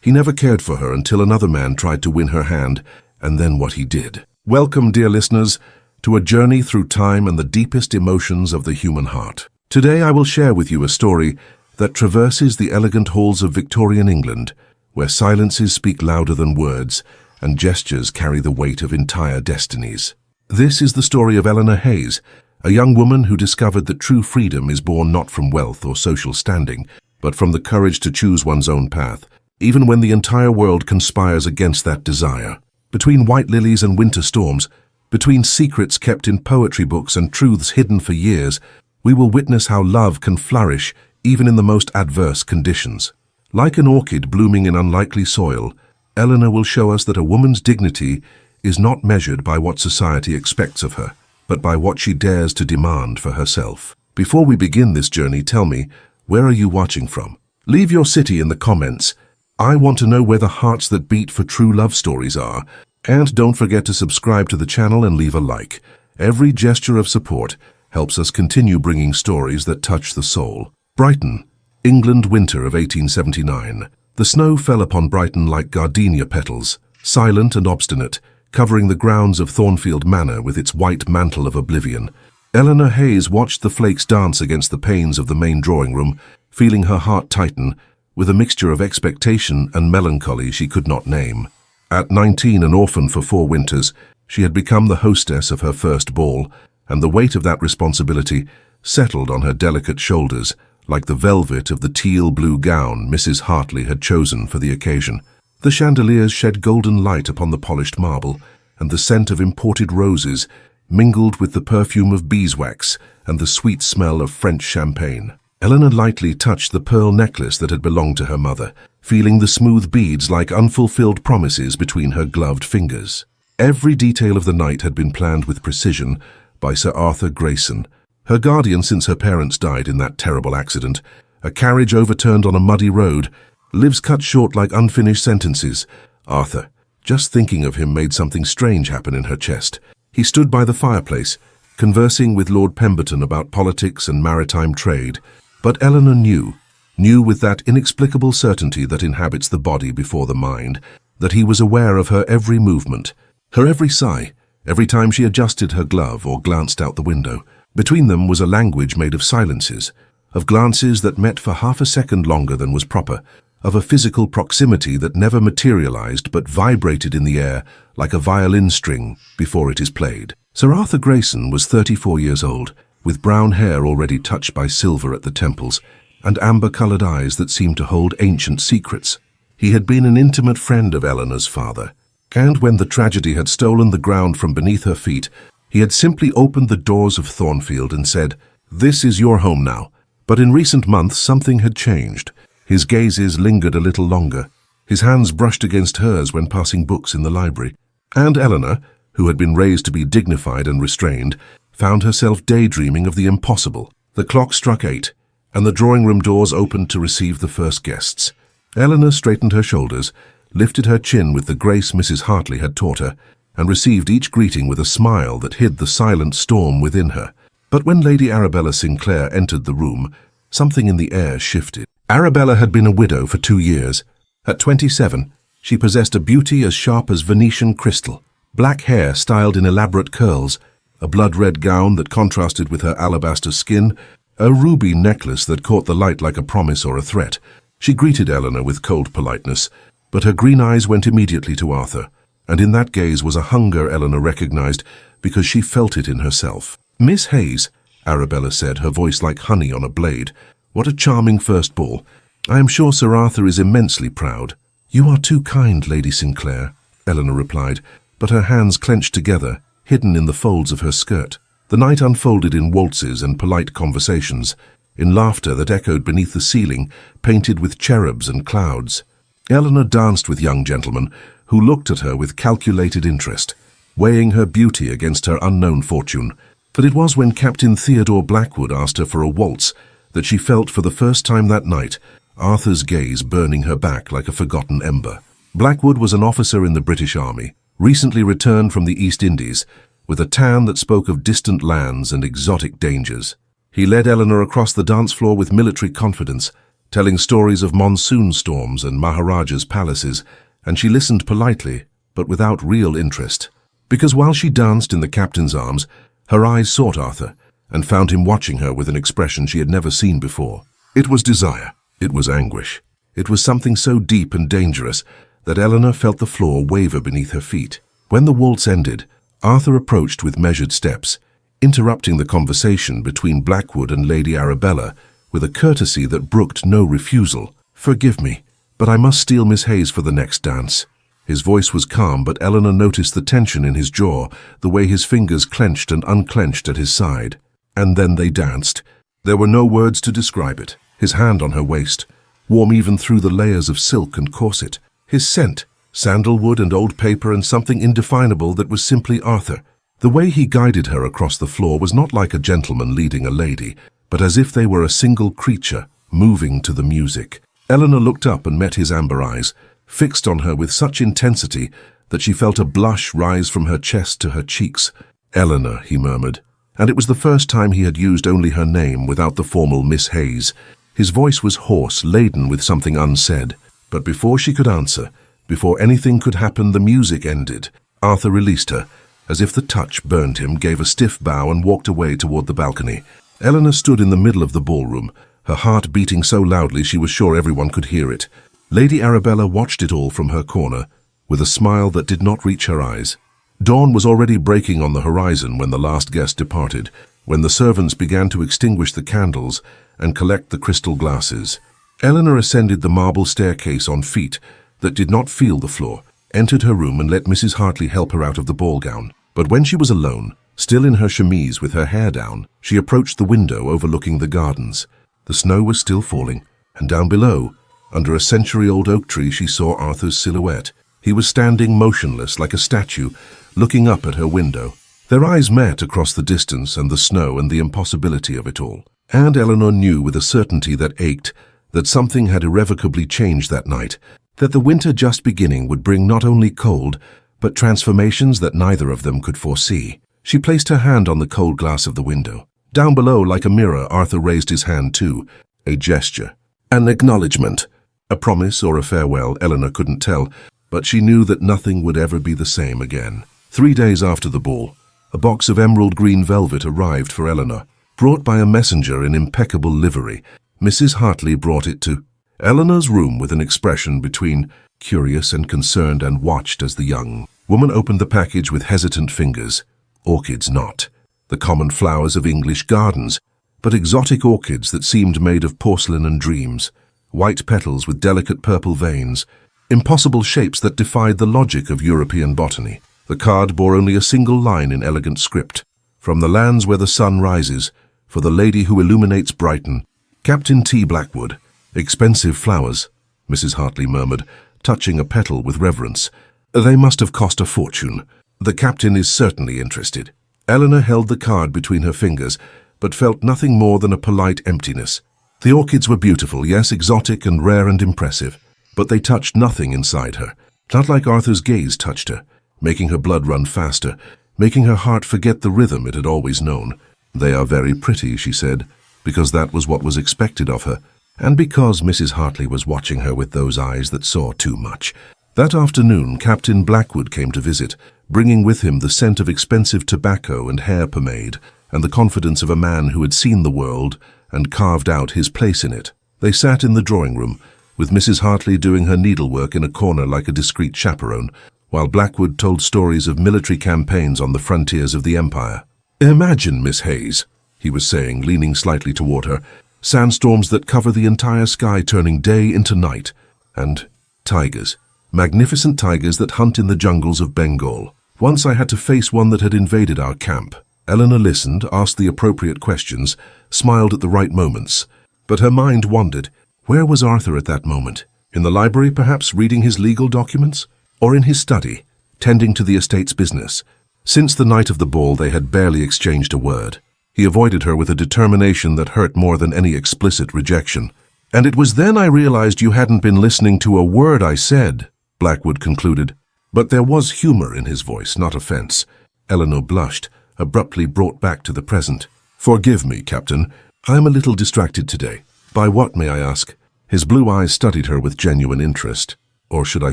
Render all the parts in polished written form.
He never cared for her until another man tried to win her hand, and then what he did. Welcome, dear listeners, to a journey through time and the deepest emotions of the human heart. Today I will share with you a story that traverses the elegant halls of Victorian England, where silences speak louder than words and gestures carry the weight of entire destinies. This is the story of Elena Hayes, a young woman who discovered that true freedom is born not from wealth or social standing, but from the courage to choose one's own path, even when the entire world conspires against that desire. Between white lilies and winter storms, between secrets kept in poetry books and truths hidden for years, we will witness how love can flourish even in the most adverse conditions. Like an orchid blooming in unlikely soil, Elena will show us that a woman's dignity is not measured by what society expects of her, but by what she dares to demand for herself. Before we begin this journey, tell me, where are you watching from? Leave your city in the comments. I want to know where the hearts that beat for true love stories are. And don't forget to subscribe to the channel and leave a like. Every gesture of support helps us continue bringing stories that touch the soul. Brighton, England, winter of 1879. The snow fell upon Brighton like gardenia petals, silent and obstinate, covering the grounds of Thornfield Manor with its white mantle of oblivion. Elena Hayes watched the flakes dance against the panes of the main drawing room, feeling her heart tighten, with a mixture of expectation and melancholy she could not name. At 19, an orphan for 4 winters, she had become the hostess of her first ball, and the weight of that responsibility settled on her delicate shoulders, like the velvet of the teal-blue gown Mrs. Hartley had chosen for the occasion. The chandeliers shed golden light upon the polished marble, and the scent of imported roses mingled with the perfume of beeswax and the sweet smell of French champagne. Elena lightly touched the pearl necklace that had belonged to her mother, feeling the smooth beads like unfulfilled promises between her gloved fingers. Every detail of the night had been planned with precision by Sir Arthur Grayson, her guardian since her parents died in that terrible accident, a carriage overturned on a muddy road, lives cut short like unfinished sentences. Arthur, just thinking of him made something strange happen in her chest. He stood by the fireplace, conversing with Lord Pemberton about politics and maritime trade, but Eleanor knew with that inexplicable certainty that inhabits the body before the mind, that he was aware of her every movement, her every sigh, every time she adjusted her glove or glanced out the window. Between them was a language made of silences, of glances that met for half a second longer than was proper, of a physical proximity that never materialized but vibrated in the air like a violin string before it is played. Sir Arthur Grayson was 34 years old, with brown hair already touched by silver at the temples, and amber-colored eyes that seemed to hold ancient secrets. He had been an intimate friend of Eleanor's father, and when the tragedy had stolen the ground from beneath her feet, he had simply opened the doors of Thornfield and said, "This is your home now." But in recent months something had changed. His gazes lingered a little longer. His hands brushed against hers when passing books in the library. And Eleanor, who had been raised to be dignified and restrained, found herself daydreaming of the impossible. The clock struck 8, and the drawing-room doors opened to receive the first guests. Eleanor straightened her shoulders, lifted her chin with the grace Mrs. Hartley had taught her, and received each greeting with a smile that hid the silent storm within her. But when Lady Arabella Sinclair entered the room, something in the air shifted. Arabella had been a widow for 2 years. At 27, she possessed a beauty as sharp as Venetian crystal. Black hair styled in elaborate curls, a blood-red gown that contrasted with her alabaster skin, a ruby necklace that caught the light like a promise or a threat. She greeted Eleanor with cold politeness, but her green eyes went immediately to Arthur, and in that gaze was a hunger Eleanor recognized because she felt it in herself. "Miss Hayes," Arabella said, her voice like honey on a blade, "what a charming first ball. I am sure Sir Arthur is immensely proud." "You are too kind, Lady Sinclair," Eleanor replied, but her hands clenched together, hidden in the folds of her skirt. The night unfolded in waltzes and polite conversations, in laughter that echoed beneath the ceiling, painted with cherubs and clouds. Eleanor danced with young gentlemen who looked at her with calculated interest, weighing her beauty against her unknown fortune. But it was when Captain Theodore Blackwood asked her for a waltz that she felt for the first time that night Arthur's gaze burning her back like a forgotten ember. Blackwood was an officer in the British Army, recently returned from the East Indies, with a tan that spoke of distant lands and exotic dangers. He led Eleanor across the dance floor with military confidence, telling stories of monsoon storms and Maharaja's palaces, and she listened politely, but without real interest. Because while she danced in the captain's arms, her eyes sought Arthur, and found him watching her with an expression she had never seen before. It was desire. It was anguish. It was something so deep and dangerous that Eleanor felt the floor waver beneath her feet. When the waltz ended, Arthur approached with measured steps, interrupting the conversation between Blackwood and Lady Arabella with a courtesy that brooked no refusal. "Forgive me, but I must steal Miss Hayes for the next dance." His voice was calm, but Eleanor noticed the tension in his jaw, the way his fingers clenched and unclenched at his side. And then they danced. There were no words to describe it. His hand on her waist, warm even through the layers of silk and corset. His scent, sandalwood and old paper, and something indefinable that was simply Arthur. The way he guided her across the floor was not like a gentleman leading a lady, but as if they were a single creature, moving to the music. Eleanor looked up and met his amber eyes, fixed on her with such intensity that she felt a blush rise from her chest to her cheeks. "Eleanor," he murmured, and it was the first time he had used only her name without the formal Miss Hayes. His voice was hoarse, laden with something unsaid. But before she could answer, before anything could happen, the music ended. Arthur released her, as if the touch burned him, gave a stiff bow and walked away toward the balcony. Eleanor stood in the middle of the ballroom, her heart beating so loudly she was sure everyone could hear it. Lady Arabella watched it all from her corner, with a smile that did not reach her eyes. Dawn was already breaking on the horizon when the last guest departed, when the servants began to extinguish the candles and collect the crystal glasses. Eleanor ascended the marble staircase on feet that did not feel the floor, entered her room and let Mrs. Hartley help her out of the ball gown. But when she was alone, still in her chemise with her hair down, she approached the window overlooking the gardens. The snow was still falling, and down below, under a century-old oak tree, she saw Arthur's silhouette. He was standing motionless like a statue, looking up at her window. Their eyes met across the distance and the snow and the impossibility of it all. And Eleanor knew with a certainty that ached that something had irrevocably changed that night, that the winter just beginning would bring not only cold, but transformations that neither of them could foresee. She placed her hand on the cold glass of the window. Down below, like a mirror, Arthur raised his hand too, a gesture, an acknowledgement. A promise or a farewell, Eleanor couldn't tell, but she knew that nothing would ever be the same again. 3 days after the ball, a box of emerald green velvet arrived for Eleanor. Brought by a messenger in impeccable livery, Mrs. Hartley brought it to Eleanor's room with an expression between curious and concerned, and watched as the young woman opened the package with hesitant fingers. Orchids not, the common flowers of English gardens, but exotic orchids that seemed made of porcelain and dreams, white petals with delicate purple veins, impossible shapes that defied the logic of European botany. The card bore only a single line in elegant script. "From the lands where the sun rises, for the lady who illuminates Brighton, Captain T. Blackwood." "Expensive flowers," Mrs. Hartley murmured, touching a petal with reverence. "They must have cost a fortune. The captain is certainly interested." Eleanor held the card between her fingers, but felt nothing more than a polite emptiness. The orchids were beautiful, yes, exotic and rare and impressive, but they touched nothing inside her, not like Arthur's gaze touched her, making her blood run faster, making her heart forget the rhythm it had always known. "They are very pretty," she said, because that was what was expected of her, and because Mrs. Hartley was watching her with those eyes that saw too much. That afternoon, Captain Blackwood came to visit, bringing with him the scent of expensive tobacco and hair pomade, and the confidence of a man who had seen the world and carved out his place in it. They sat in the drawing-room, with Mrs. Hartley doing her needlework in a corner like a discreet chaperone, while Blackwood told stories of military campaigns on the frontiers of the Empire. "Imagine, Miss Hayes," he was saying, leaning slightly toward her, "sandstorms that cover the entire sky, turning day into night, and tigers, magnificent tigers that hunt in the jungles of Bengal. Once I had to face one that had invaded our camp." Eleanor listened, asked the appropriate questions, smiled at the right moments, but her mind wandered. Where was Arthur at that moment? In the library, perhaps, reading his legal documents? Or in his study, tending to the estate's business? Since the night of the ball, they had barely exchanged a word. He avoided her with a determination that hurt more than any explicit rejection. "And it was then I realized you hadn't been listening to a word I said," Blackwood concluded. But there was humor in his voice, not offense. Eleanor blushed, abruptly brought back to the present. "Forgive me, Captain. I am a little distracted today." "By what, may I ask?" His blue eyes studied her with genuine interest. Or should I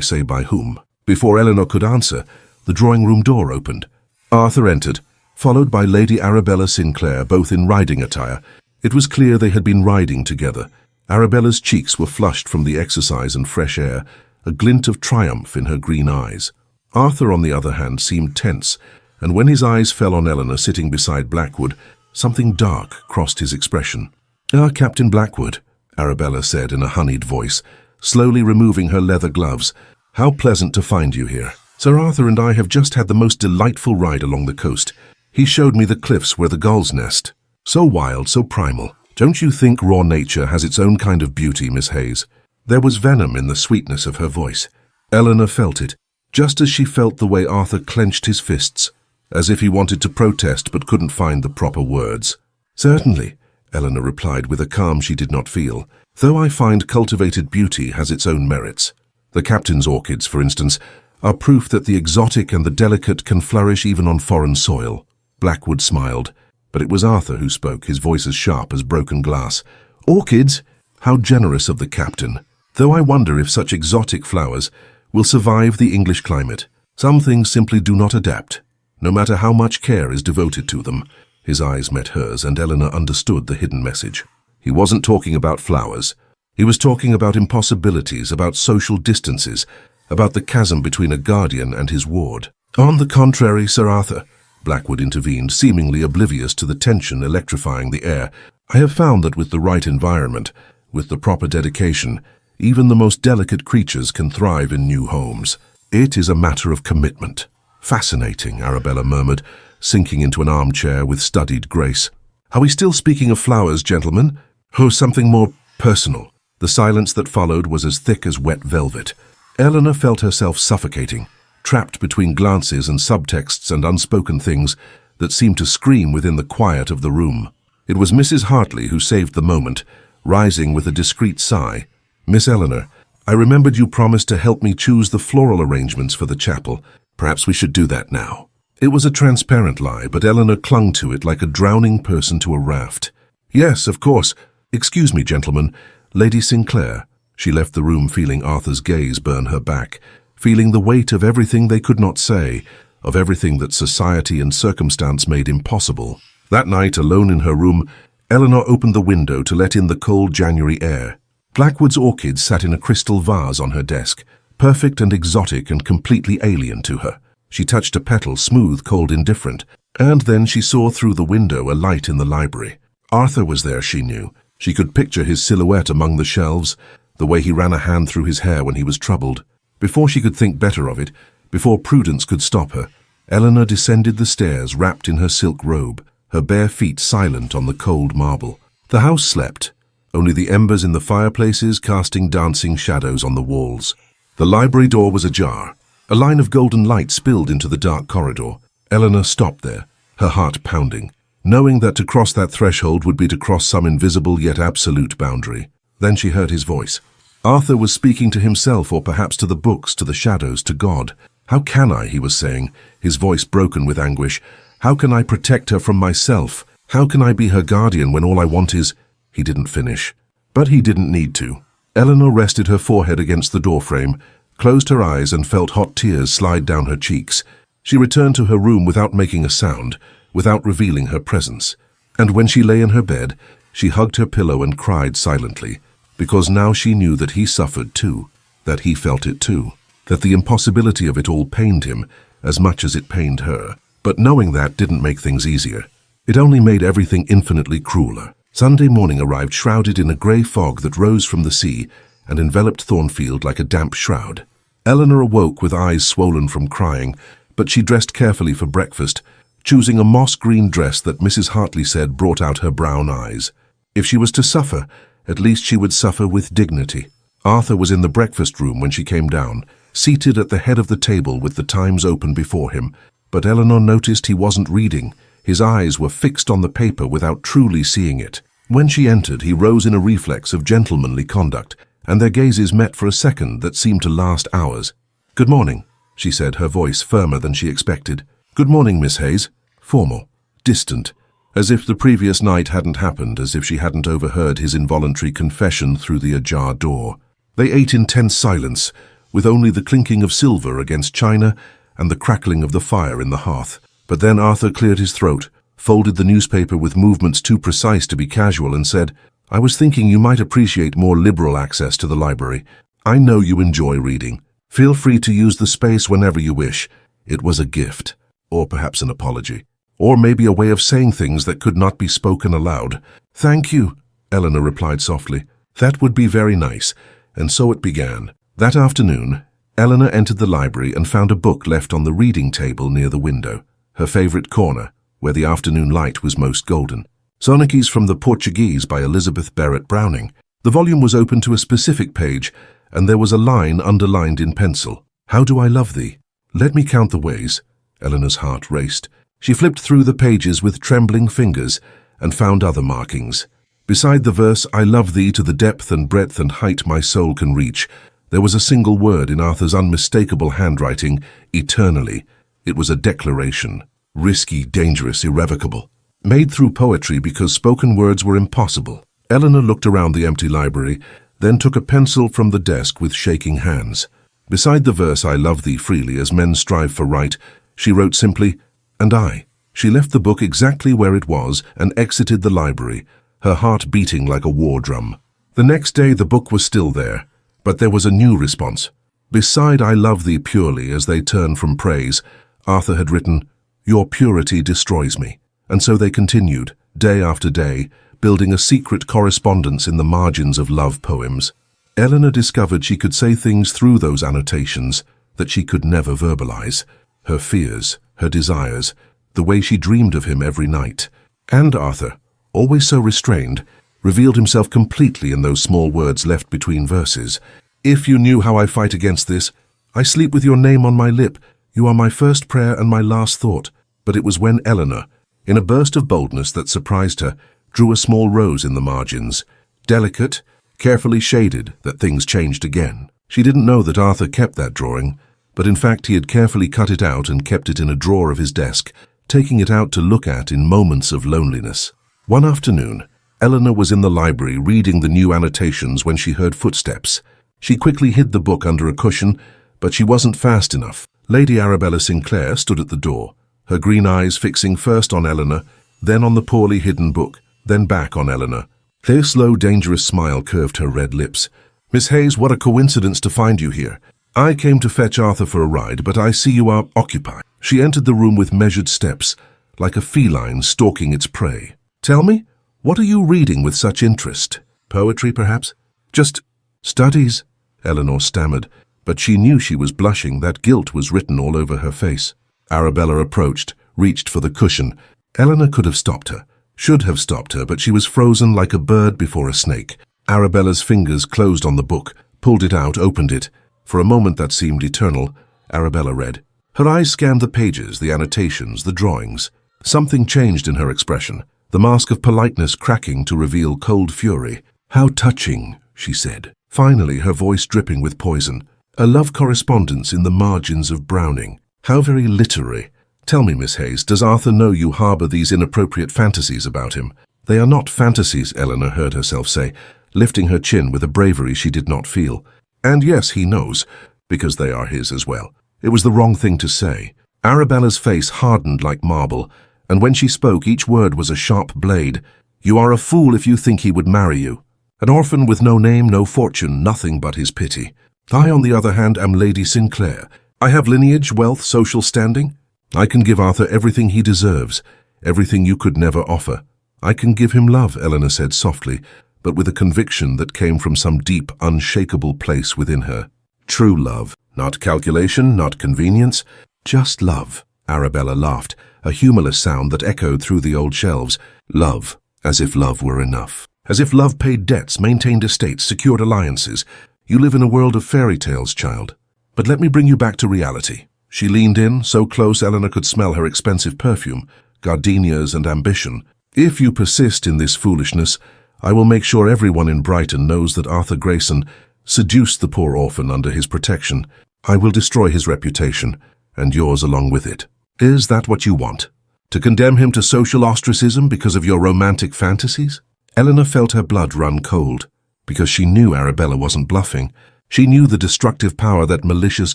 say by whom? Before Eleanor could answer, the drawing-room door opened. Arthur entered, followed by Lady Arabella Sinclair, both in riding attire. It was clear they had been riding together. Arabella's cheeks were flushed from the exercise and fresh air, a glint of triumph in her green eyes. Arthur, on the other hand, seemed tense, and when his eyes fell on Eleanor sitting beside Blackwood, something dark crossed his expression. "Ah, Captain Blackwood," Arabella said in a honeyed voice, slowly removing her leather gloves. "How pleasant to find you here. Sir Arthur and I have just had the most delightful ride along the coast. He showed me the cliffs where the gulls nest. So wild, so primal. Don't you think raw nature has its own kind of beauty, Miss Hayes?" There was venom in the sweetness of her voice. Eleanor felt it, just as she felt the way Arthur clenched his fists, as if he wanted to protest but couldn't find the proper words. "Certainly," Eleanor replied with a calm she did not feel, "though I find cultivated beauty has its own merits. The captain's orchids, for instance, are proof that the exotic and the delicate can flourish even on foreign soil." Blackwood smiled, but it was Arthur who spoke, his voice as sharp as broken glass. "Orchids? How generous of the captain. Though I wonder if such exotic flowers will survive the English climate. Some things simply do not adapt, no matter how much care is devoted to them." His eyes met hers, and Eleanor understood the hidden message. He wasn't talking about flowers. He was talking about impossibilities, about social distances, about the chasm between a guardian and his ward. "On the contrary, Sir Arthur," Blackwood intervened, seemingly oblivious to the tension electrifying the air, "I have found that with the right environment, with the proper dedication, even the most delicate creatures can thrive in new homes. It is a matter of commitment." "Fascinating," Arabella murmured, sinking into an armchair with studied grace. "Are we still speaking of flowers, gentlemen? Or something more personal?" The silence that followed was as thick as wet velvet. Eleanor felt herself suffocating, trapped between glances and subtexts and unspoken things that seemed to scream within the quiet of the room. It was Mrs. Hartley who saved the moment, rising with a discreet sigh. "Miss Eleanor, I remembered you promised to help me choose the floral arrangements for the chapel. Perhaps we should do that now." It was a transparent lie, but Eleanor clung to it like a drowning person to a raft. "Yes, of course. Excuse me, gentlemen. Lady Sinclair." She left the room feeling Arthur's gaze burn her back, feeling the weight of everything they could not say, of everything that society and circumstance made impossible. That night, alone in her room, Eleanor opened the window to let in the cold January air. Blackwood's orchids sat in a crystal vase on her desk, perfect and exotic and completely alien to her. She touched a petal, smooth, cold, indifferent, and then she saw through the window a light in the library. Arthur was there, she knew. She could picture his silhouette among the shelves, the way he ran a hand through his hair when he was troubled. Before she could think better of it, before prudence could stop her, Eleanor descended the stairs wrapped in her silk robe, her bare feet silent on the cold marble. The house slept, only the embers in the fireplaces casting dancing shadows on the walls. The library door was ajar. A line of golden light spilled into the dark corridor. Eleanor stopped there, her heart pounding, knowing that to cross that threshold would be to cross some invisible yet absolute boundary. Then she heard his voice. Arthur was speaking to himself, or perhaps to the books, to the shadows, to God. "How can I," he was saying, his voice broken with anguish, "how can I protect her from myself? How can I be her guardian when all I want is—" He didn't finish. But he didn't need to. Eleanor rested her forehead against the doorframe, closed her eyes and felt hot tears slide down her cheeks. She returned to her room without making a sound, without revealing her presence. And when she lay in her bed, she hugged her pillow and cried silently, because now she knew that he suffered too, that he felt it too, that the impossibility of it all pained him as much as it pained her. But knowing that didn't make things easier. It only made everything infinitely crueler. Sunday morning arrived shrouded in a grey fog that rose from the sea and enveloped Thornfield like a damp shroud. Eleanor awoke with eyes swollen from crying, but she dressed carefully for breakfast, choosing a moss-green dress that Mrs. Hartley said brought out her brown eyes. If she was to suffer, at least she would suffer with dignity. Arthur was in the breakfast room when she came down, seated at the head of the table with the Times open before him, but Eleanor noticed he wasn't reading. His eyes were fixed on the paper without truly seeing it. When she entered, he rose in a reflex of gentlemanly conduct, and their gazes met for a second that seemed to last hours. "Good morning," she said, her voice firmer than she expected. "Good morning, Miss Hayes." Formal, distant, as if the previous night hadn't happened, as if she hadn't overheard his involuntary confession through the ajar door. They ate in tense silence, with only the clinking of silver against china and the crackling of the fire in the hearth. But then Arthur cleared his throat, folded the newspaper with movements too precise to be casual, and said, "I was thinking you might appreciate more liberal access to the library. I know you enjoy reading. Feel free to use the space whenever you wish." It was a gift, or perhaps an apology, or maybe a way of saying things that could not be spoken aloud. "Thank you," Elena replied softly. "That would be very nice." And so it began. That afternoon, Elena entered the library and found a book left on the reading table near the window, her favorite corner, where the afternoon light was most golden. Sonnekies from the Portuguese by Elizabeth Barrett Browning. The volume was open to a specific page, and there was a line underlined in pencil. "How do I love thee? Let me count the ways." Eleanor's heart raced. She flipped through the pages with trembling fingers and found other markings. Beside the verse, "I love thee to the depth and breadth and height my soul can reach," there was a single word in Arthur's unmistakable handwriting, "eternally." It was a declaration, risky, dangerous, irrevocable, made through poetry because spoken words were impossible. Eleanor looked around the empty library, then took a pencil from the desk with shaking hands. Beside the verse, "I love thee freely as men strive for right," she wrote simply, "and I." She left the book exactly where it was and exited the library, her heart beating like a war drum. The next day the book was still there, but there was a new response. Beside "I love thee purely as they turn from praise," Arthur had written, "Your purity destroys me." And so they continued, day after day, building a secret correspondence in the margins of love poems. Eleanor discovered she could say things through those annotations that she could never verbalize. Her fears, her desires, the way she dreamed of him every night. And Arthur, always so restrained, revealed himself completely in those small words left between verses. "If you knew how I fight against this, I sleep with your name on my lip. You are my first prayer and my last thought." But it was when Eleanor, in a burst of boldness that surprised her, drew a small rose in the margins, delicate, carefully shaded, that things changed again. She didn't know that Arthur kept that drawing, but in fact he had carefully cut it out and kept it in a drawer of his desk, taking it out to look at in moments of loneliness. One afternoon, Eleanor was in the library reading the new annotations when she heard footsteps. She quickly hid the book under a cushion, but she wasn't fast enough. Lady Arabella Sinclair stood at the door, her green eyes fixing first on Eleanor, then on the poorly hidden book, then back on Eleanor. Her slow, dangerous smile curved her red lips. "Miss Hayes, what a coincidence to find you here. I came to fetch Arthur for a ride, but I see you are occupied." She entered the room with measured steps, like a feline stalking its prey. "Tell me, what are you reading with such interest? Poetry, perhaps?" "Just studies," Eleanor stammered, but she knew she was blushing. That guilt was written all over her face. Arabella approached, reached for the cushion. Eleanor could have stopped her, should have stopped her, but she was frozen like a bird before a snake. Arabella's fingers closed on the book, pulled it out, opened it. For a moment that seemed eternal, Arabella read. Her eyes scanned the pages, the annotations, the drawings. Something changed in her expression, the mask of politeness cracking to reveal cold fury. "How touching," she said, finally, her voice dripping with poison. "A love correspondence in the margins of Browning. How very literary. Tell me, Miss Hayes, does Arthur know you harbor these inappropriate fantasies about him?" "They are not fantasies," Eleanor heard herself say, lifting her chin with a bravery she did not feel. "And yes, he knows, because they are his as well." It was the wrong thing to say. Arabella's face hardened like marble, and when she spoke, each word was a sharp blade. "You are a fool if you think he would marry you. An orphan with no name, no fortune, nothing but his pity. I, on the other hand, am Lady Sinclair. I have lineage, wealth, social standing. I can give Arthur everything he deserves, everything you could never offer. I can give him love," Eleanor said softly, but with a conviction that came from some deep, unshakable place within her. True love, not calculation, not convenience, just love. Arabella laughed, a humorless sound that echoed through the old shelves. Love, as if love were enough. As if love paid debts, maintained estates, secured alliances. You live in a world of fairy tales, child. But let me bring you back to reality. She leaned in, so close Eleanor could smell her expensive perfume, gardenias and ambition. If you persist in this foolishness, I will make sure everyone in Brighton knows that Arthur Grayson seduced the poor orphan under his protection. I will destroy his reputation, and yours along with it. Is that what you want?" To condemn him to social ostracism because of your romantic fantasies? Eleanor felt her blood run cold, because she knew Arabella wasn't bluffing. She knew the destructive power that malicious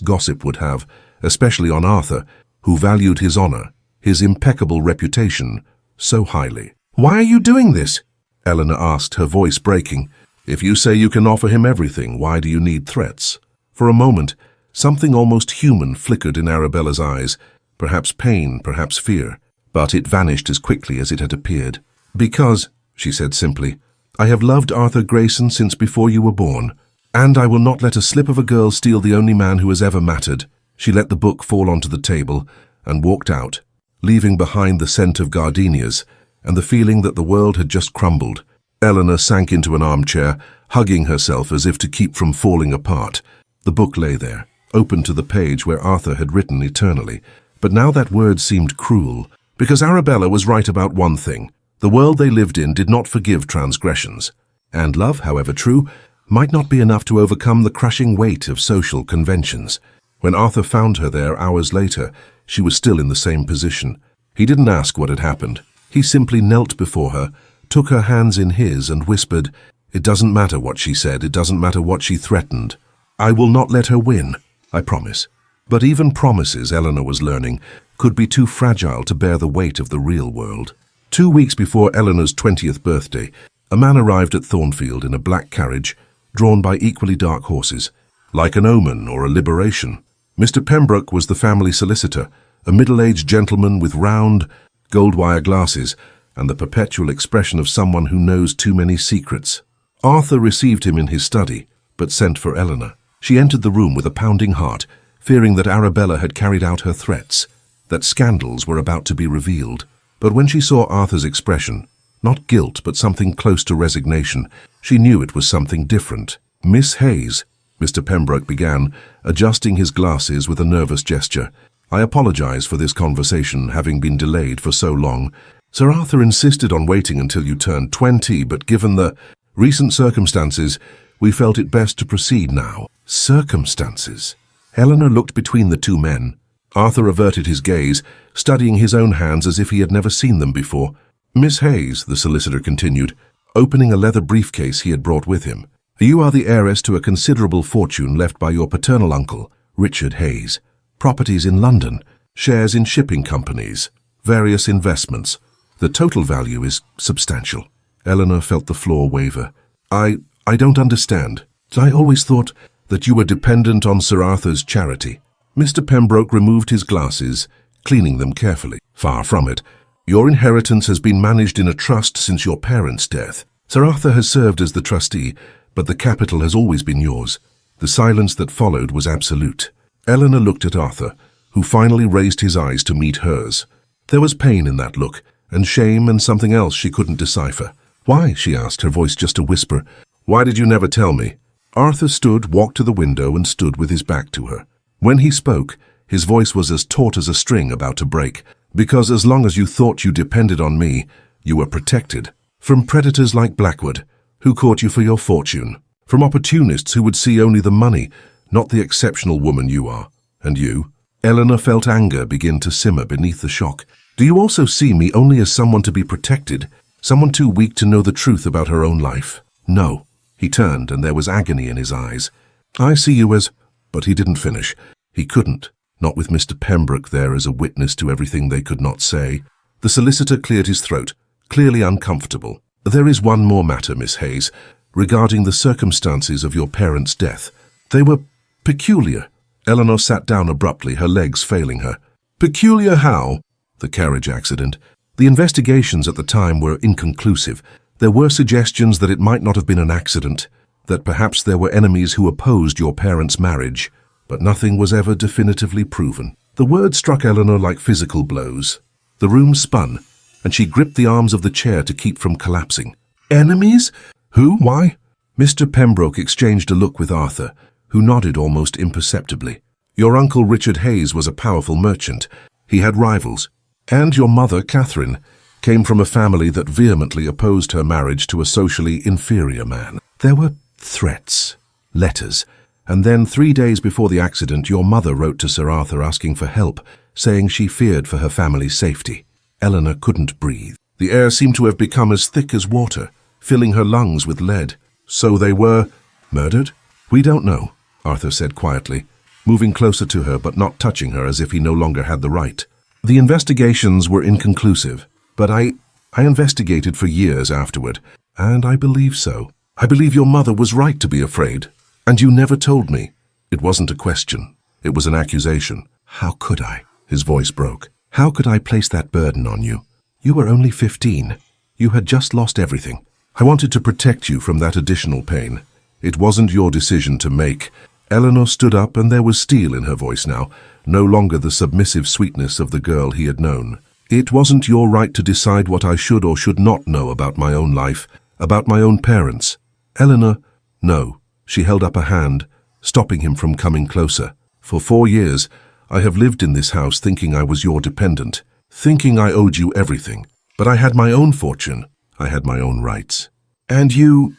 gossip would have, especially on Arthur, who valued his honor, his impeccable reputation, so highly. "Why are you doing this?" Eleanor asked, her voice breaking. "If you say you can offer him everything, why do you need threats?" For a moment, something almost human flickered in Arabella's eyes, perhaps pain, perhaps fear, but it vanished as quickly as it had appeared. "Because," she said simply, "I have loved Arthur Grayson since before you were born, and I will not let a slip of a girl steal the only man who has ever mattered." She let the book fall onto the table and walked out, leaving behind the scent of gardenias and the feeling that the world had just crumbled. Eleanor sank into an armchair, hugging herself as if to keep from falling apart. The book lay there, open to the page where Arthur had written eternally, but now that word seemed cruel, because Arabella was right about one thing. The world they lived in did not forgive transgressions, and love, however true, might not be enough to overcome the crushing weight of social conventions. When Arthur found her there hours later, she was still in the same position. He didn't ask what had happened. He simply knelt before her, took her hands in his and whispered, "It doesn't matter what she said, it doesn't matter what she threatened. I will not let her win, I promise." But even promises, Eleanor was learning, could be too fragile to bear the weight of the real world. 2 weeks before Eleanor's 20th birthday, a man arrived at Thornfield in a black carriage, drawn by equally dark horses, like an omen or a liberation. Mr. Pembroke was the family solicitor, a middle-aged gentleman with round, gold-wire glasses and the perpetual expression of someone who knows too many secrets. Arthur received him in his study, but sent for Eleanor. She entered the room with a pounding heart, fearing that Arabella had carried out her threats, that scandals were about to be revealed. But when she saw Arthur's expression, not guilt but something close to resignation, she knew it was something different. "Miss Hayes," Mr. Pembroke began, adjusting his glasses with a nervous gesture, "I apologize for this conversation having been delayed for so long. Sir Arthur insisted on waiting until you turned 20, but given the recent circumstances, we felt it best to proceed now." Circumstances? Eleanor looked between the two men. Arthur averted his gaze, studying his own hands as if he had never seen them before. "Miss Hayes," the solicitor continued, opening a leather briefcase he had brought with him, "you are the heiress to a considerable fortune left by your paternal uncle, Richard Hayes. Properties in London, shares in shipping companies, various investments. The total value is substantial." Eleanor felt the floor waver. I don't understand. I always thought that you were dependent on Sir Arthur's charity." Mr. Pembroke removed his glasses, cleaning them carefully. "Far from it. Your inheritance has been managed in a trust since your parents' death. Sir Arthur has served as the trustee, but the capital has always been yours." The silence that followed was absolute. Eleanor looked at Arthur, who finally raised his eyes to meet hers. There was pain in that look, and shame and something else she couldn't decipher. "Why?" she asked, her voice just a whisper. "Why did you never tell me?" Arthur walked to the window and stood with his back to her. When he spoke, his voice was as taut as a string about to break. "Because as long as you thought you depended on me, you were protected. From predators like Blackwood, who caught you for your fortune. From opportunists who would see only the money, not the exceptional woman you are. And you?" Eleanor felt anger begin to simmer beneath the shock. "Do you also see me only as someone to be protected? Someone too weak to know the truth about her own life?" "No." He turned, and there was agony in his eyes. "I see you as—" But he didn't finish. He couldn't, not with Mr. Pembroke there as a witness to everything they could not say. The solicitor cleared his throat, clearly uncomfortable. "There is one more matter, Miss Hayes, regarding the circumstances of your parents' death. They were peculiar." Eleanor sat down abruptly, her legs failing her. "Peculiar how?" "The carriage accident. The investigations at the time were inconclusive. There were suggestions that it might not have been an accident, that perhaps there were enemies who opposed your parents' marriage, but nothing was ever definitively proven." The words struck Eleanor like physical blows. The room spun, and she gripped the arms of the chair to keep from collapsing. "Enemies? Who? Why?" Mr. Pembroke exchanged a look with Arthur, who nodded almost imperceptibly. "Your uncle Richard Hayes was a powerful merchant. He had rivals. And your mother, Catherine, came from a family that vehemently opposed her marriage to a socially inferior man. There were threats, letters, and then 3 days before the accident your mother wrote to Sir Arthur asking for help, saying she feared for her family's safety. Eleanor couldn't breathe. The air seemed to have become as thick as water, filling her lungs with lead. So they were murdered? We don't know, Arthur said quietly, moving closer to her but not touching her as if he no longer had the right. The investigations were inconclusive, but I investigated for years afterward, and I believe so. I believe your mother was right to be afraid, and you never told me. It wasn't a question. It was an accusation. How could I? His voice broke. How could I place that burden on you? You were only 15. You had just lost everything. I wanted to protect you from that additional pain. It wasn't your decision to make. Eleanor stood up, and there was steel in her voice now, no longer the submissive sweetness of the girl he had known. It wasn't your right to decide what I should or should not know about my own life, about my own parents. Eleanor, no. She held up a hand, stopping him from coming closer. For 4 years, I have lived in this house thinking I was your dependent, thinking I owed you everything. But I had my own fortune. I had my own rights. And you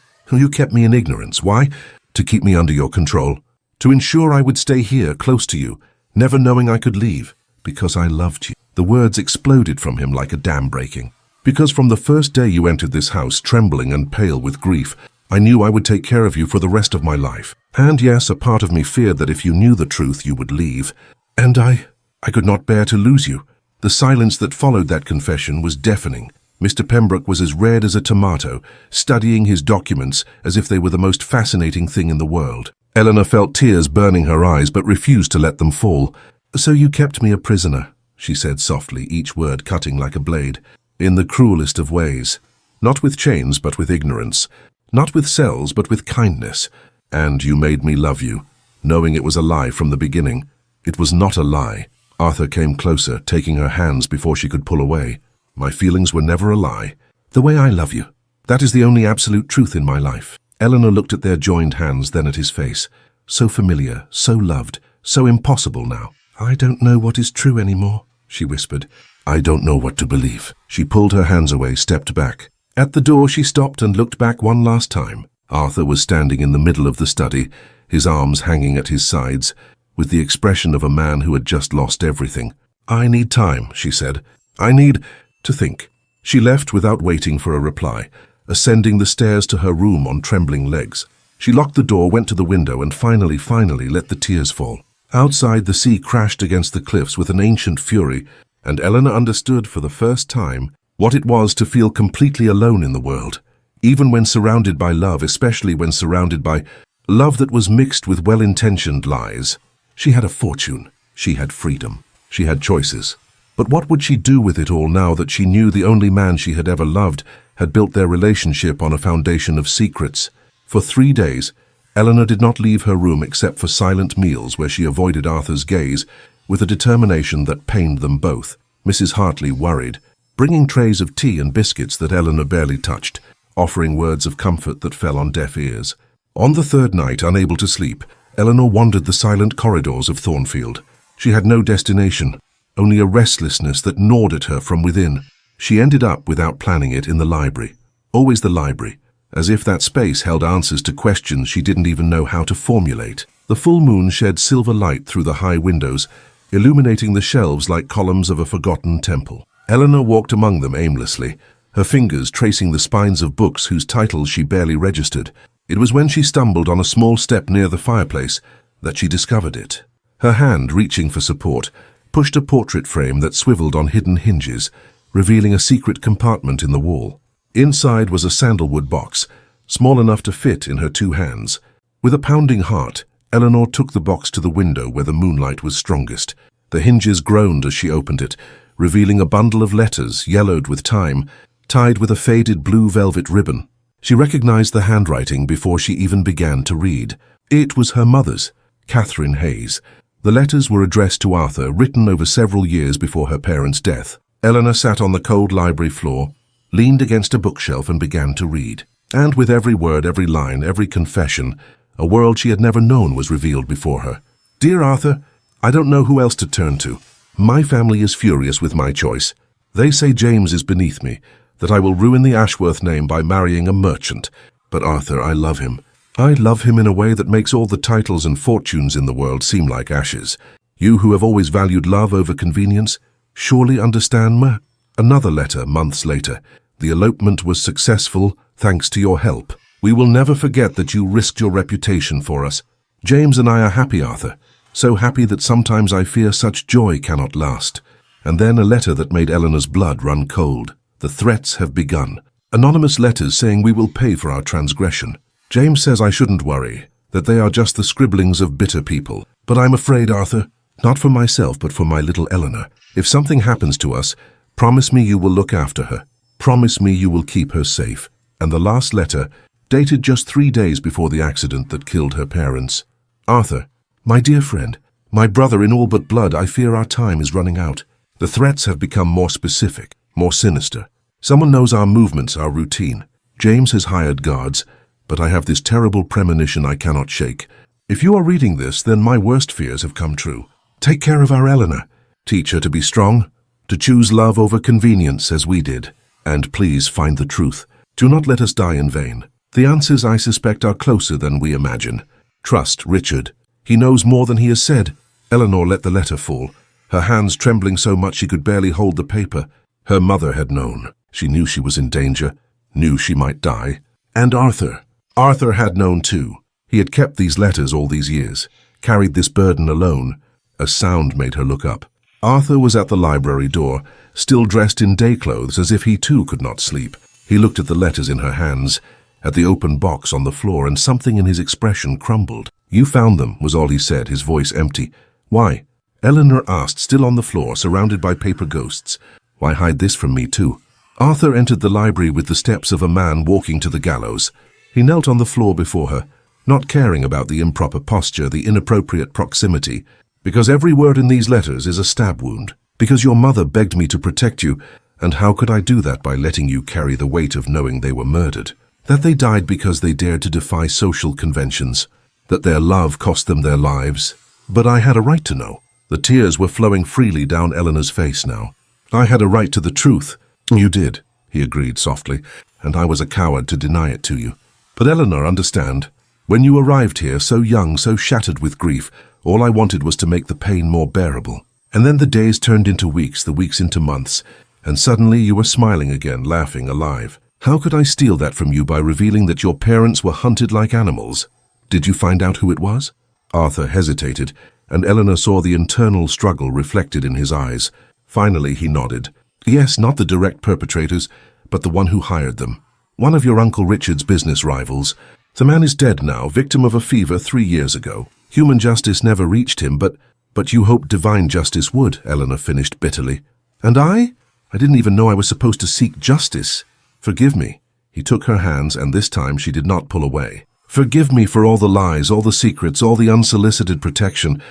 kept me in ignorance. Why? To keep me under your control. To ensure I would stay here, close to you, never knowing I could leave. Because I loved you. The words exploded from him like a dam breaking. Because from the first day you entered this house, trembling and pale with grief, I knew I would take care of you for the rest of my life. And yes, a part of me feared that if you knew the truth, you would leave. And I could not bear to lose you. The silence that followed that confession was deafening. Mr. Pembroke was as red as a tomato, studying his documents as if they were the most fascinating thing in the world. Eleanor felt tears burning her eyes but refused to let them fall. So you kept me a prisoner, she said softly, each word cutting like a blade. In the cruelest of ways. Not with chains but with ignorance. Not with cells but with kindness. And you made me love you, knowing it was a lie from the beginning. It was not a lie. Arthur came closer, taking her hands before she could pull away. My feelings were never a lie. The way I love you. That is the only absolute truth in my life. Eleanor looked at their joined hands, then at his face. So familiar, so loved, so impossible now. I don't know what is true anymore, she whispered. I don't know what to believe. She pulled her hands away, stepped back. At the door she stopped and looked back one last time. Arthur was standing in the middle of the study, his arms hanging at his sides, with the expression of a man who had just lost everything. I need time, she said. I need to think. She left without waiting for a reply, ascending the stairs to her room on trembling legs. She locked the door, went to the window, and finally let the tears fall. Outside, the sea crashed against the cliffs with an ancient fury, and Eleanor understood for the first time what it was to feel completely alone in the world, even when surrounded by love, especially when surrounded by love that was mixed with well-intentioned lies. She had a fortune. She had freedom. She had choices. But what would she do with it all now that she knew the only man she had ever loved had built their relationship on a foundation of secrets? For 3 days, Eleanor did not leave her room except for silent meals where she avoided Arthur's gaze with a determination that pained them both. Mrs. Hartley worried, bringing trays of tea and biscuits that Eleanor barely touched, offering words of comfort that fell on deaf ears. On the 3rd night, unable to sleep, Eleanor wandered the silent corridors of Thornfield. She had no destination, only a restlessness that gnawed at her from within. She ended up, without planning it, in the library. Always the library, as if that space held answers to questions she didn't even know how to formulate. The full moon shed silver light through the high windows, illuminating the shelves like columns of a forgotten temple. Eleanor walked among them aimlessly, her fingers tracing the spines of books whose titles she barely registered. It was when she stumbled on a small step near the fireplace that she discovered it. Her hand, reaching for support, pushed a portrait frame that swiveled on hidden hinges, revealing a secret compartment in the wall. Inside was a sandalwood box, small enough to fit in her 2 hands. With a pounding heart, Eleanor took the box to the window where the moonlight was strongest. The hinges groaned as she opened it, revealing a bundle of letters, yellowed with time, tied with a faded blue velvet ribbon. She recognized the handwriting before she even began to read. It was her mother's, Catherine Hayes. The letters were addressed to Arthur, written over several years before her parents' death. Eleanor sat on the cold library floor, leaned against a bookshelf and began to read. And with every word, every line, every confession, a world she had never known was revealed before her. Dear Arthur, I don't know who else to turn to. My family is furious with my choice. They say James is beneath me, that I will ruin the Ashworth name by marrying a merchant. But Arthur, I love him. I love him in a way that makes all the titles and fortunes in the world seem like ashes. You who have always valued love over convenience, surely understand me? Another letter months later. The elopement was successful thanks to your help. We will never forget that you risked your reputation for us. James and I are happy, Arthur. So happy that sometimes I fear such joy cannot last. And then a letter that made Eleanor's blood run cold. The threats have begun. Anonymous letters saying we will pay for our transgression. James says I shouldn't worry, that they are just the scribblings of bitter people. But I'm afraid, Arthur, not for myself but for my little Eleanor. If something happens to us, promise me you will look after her. Promise me you will keep her safe. And the last letter, dated just 3 days before the accident that killed her parents. Arthur, my dear friend, my brother in all but blood, I fear our time is running out. The threats have become more specific, more sinister. Someone knows our movements, our routine. James has hired guards, but I have this terrible premonition I cannot shake. If you are reading this, then my worst fears have come true. Take care of our Eleanor. Teach her to be strong, to choose love over convenience as we did. And please find the truth. Do not let us die in vain. The answers, I suspect, are closer than we imagine. Trust Richard. He knows more than he has said. Eleanor let the letter fall, her hands trembling so much she could barely hold the paper. Her mother had known. She knew she was in danger, knew she might die. And Arthur. Arthur had known too. He had kept these letters all these years, carried this burden alone. A sound made her look up. Arthur was at the library door, still dressed in day clothes as if he too could not sleep. He looked at the letters in her hands, at the open box on the floor, and something in his expression crumbled. You found them, was all he said, his voice empty. Why? Eleanor asked, still on the floor, surrounded by paper ghosts. Why hide this from me too? Arthur entered the library with the steps of a man walking to the gallows. He knelt on the floor before her, not caring about the improper posture, the inappropriate proximity, because every word in these letters is a stab wound, because your mother begged me to protect you, and how could I do that by letting you carry the weight of knowing they were murdered? That they died because they dared to defy social conventions, that their love cost them their lives. But I had a right to know. The tears were flowing freely down Eleanor's face now. I had a right to the truth. You did, he agreed softly, and I was a coward to deny it to you. But Eleanor, understand, when you arrived here so young, so shattered with grief, all I wanted was to make the pain more bearable. And then the days turned into weeks, the weeks into months, and suddenly you were smiling again, laughing, alive. How could I steal that from you by revealing that your parents were hunted like animals? Did you find out who it was? Arthur hesitated, and Eleanor saw the internal struggle reflected in his eyes. Finally he nodded. Yes, not the direct perpetrators, but the one who hired them. One of your Uncle Richard's business rivals. The man is dead now, victim of a fever 3 years ago. Human justice never reached him, but you hoped divine justice would, Eleanor finished bitterly. And I didn't even know I was supposed to seek justice. Forgive me. He took her hands, and this time she did not pull away. Forgive me for all the lies, all the secrets, all the unsolicited protection.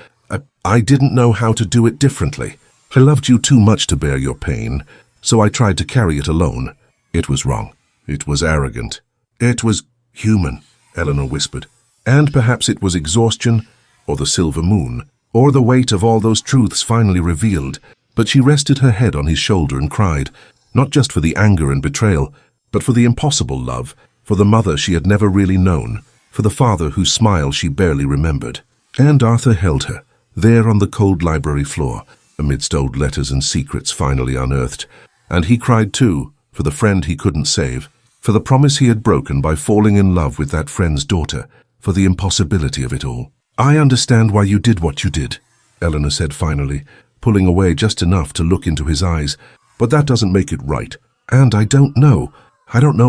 I didn't know how to do it differently. I loved you too much to bear your pain, so I tried to carry it alone. It was wrong. It was arrogant. It was human, Eleanor whispered. And perhaps it was exhaustion, or the silver moon, or the weight of all those truths finally revealed. But she rested her head on his shoulder and cried, not just for the anger and betrayal, but for the impossible love, for the mother she had never really known, for the father whose smile she barely remembered. And Arthur held her, there on the cold library floor, amidst old letters and secrets finally unearthed. And he cried too, for the friend he couldn't save, for the promise he had broken by falling in love with that friend's daughter, for the impossibility of it all. I understand why you did what you did, Eleanor said finally, pulling away just enough to look into his eyes. But that doesn't make it right. And I don't know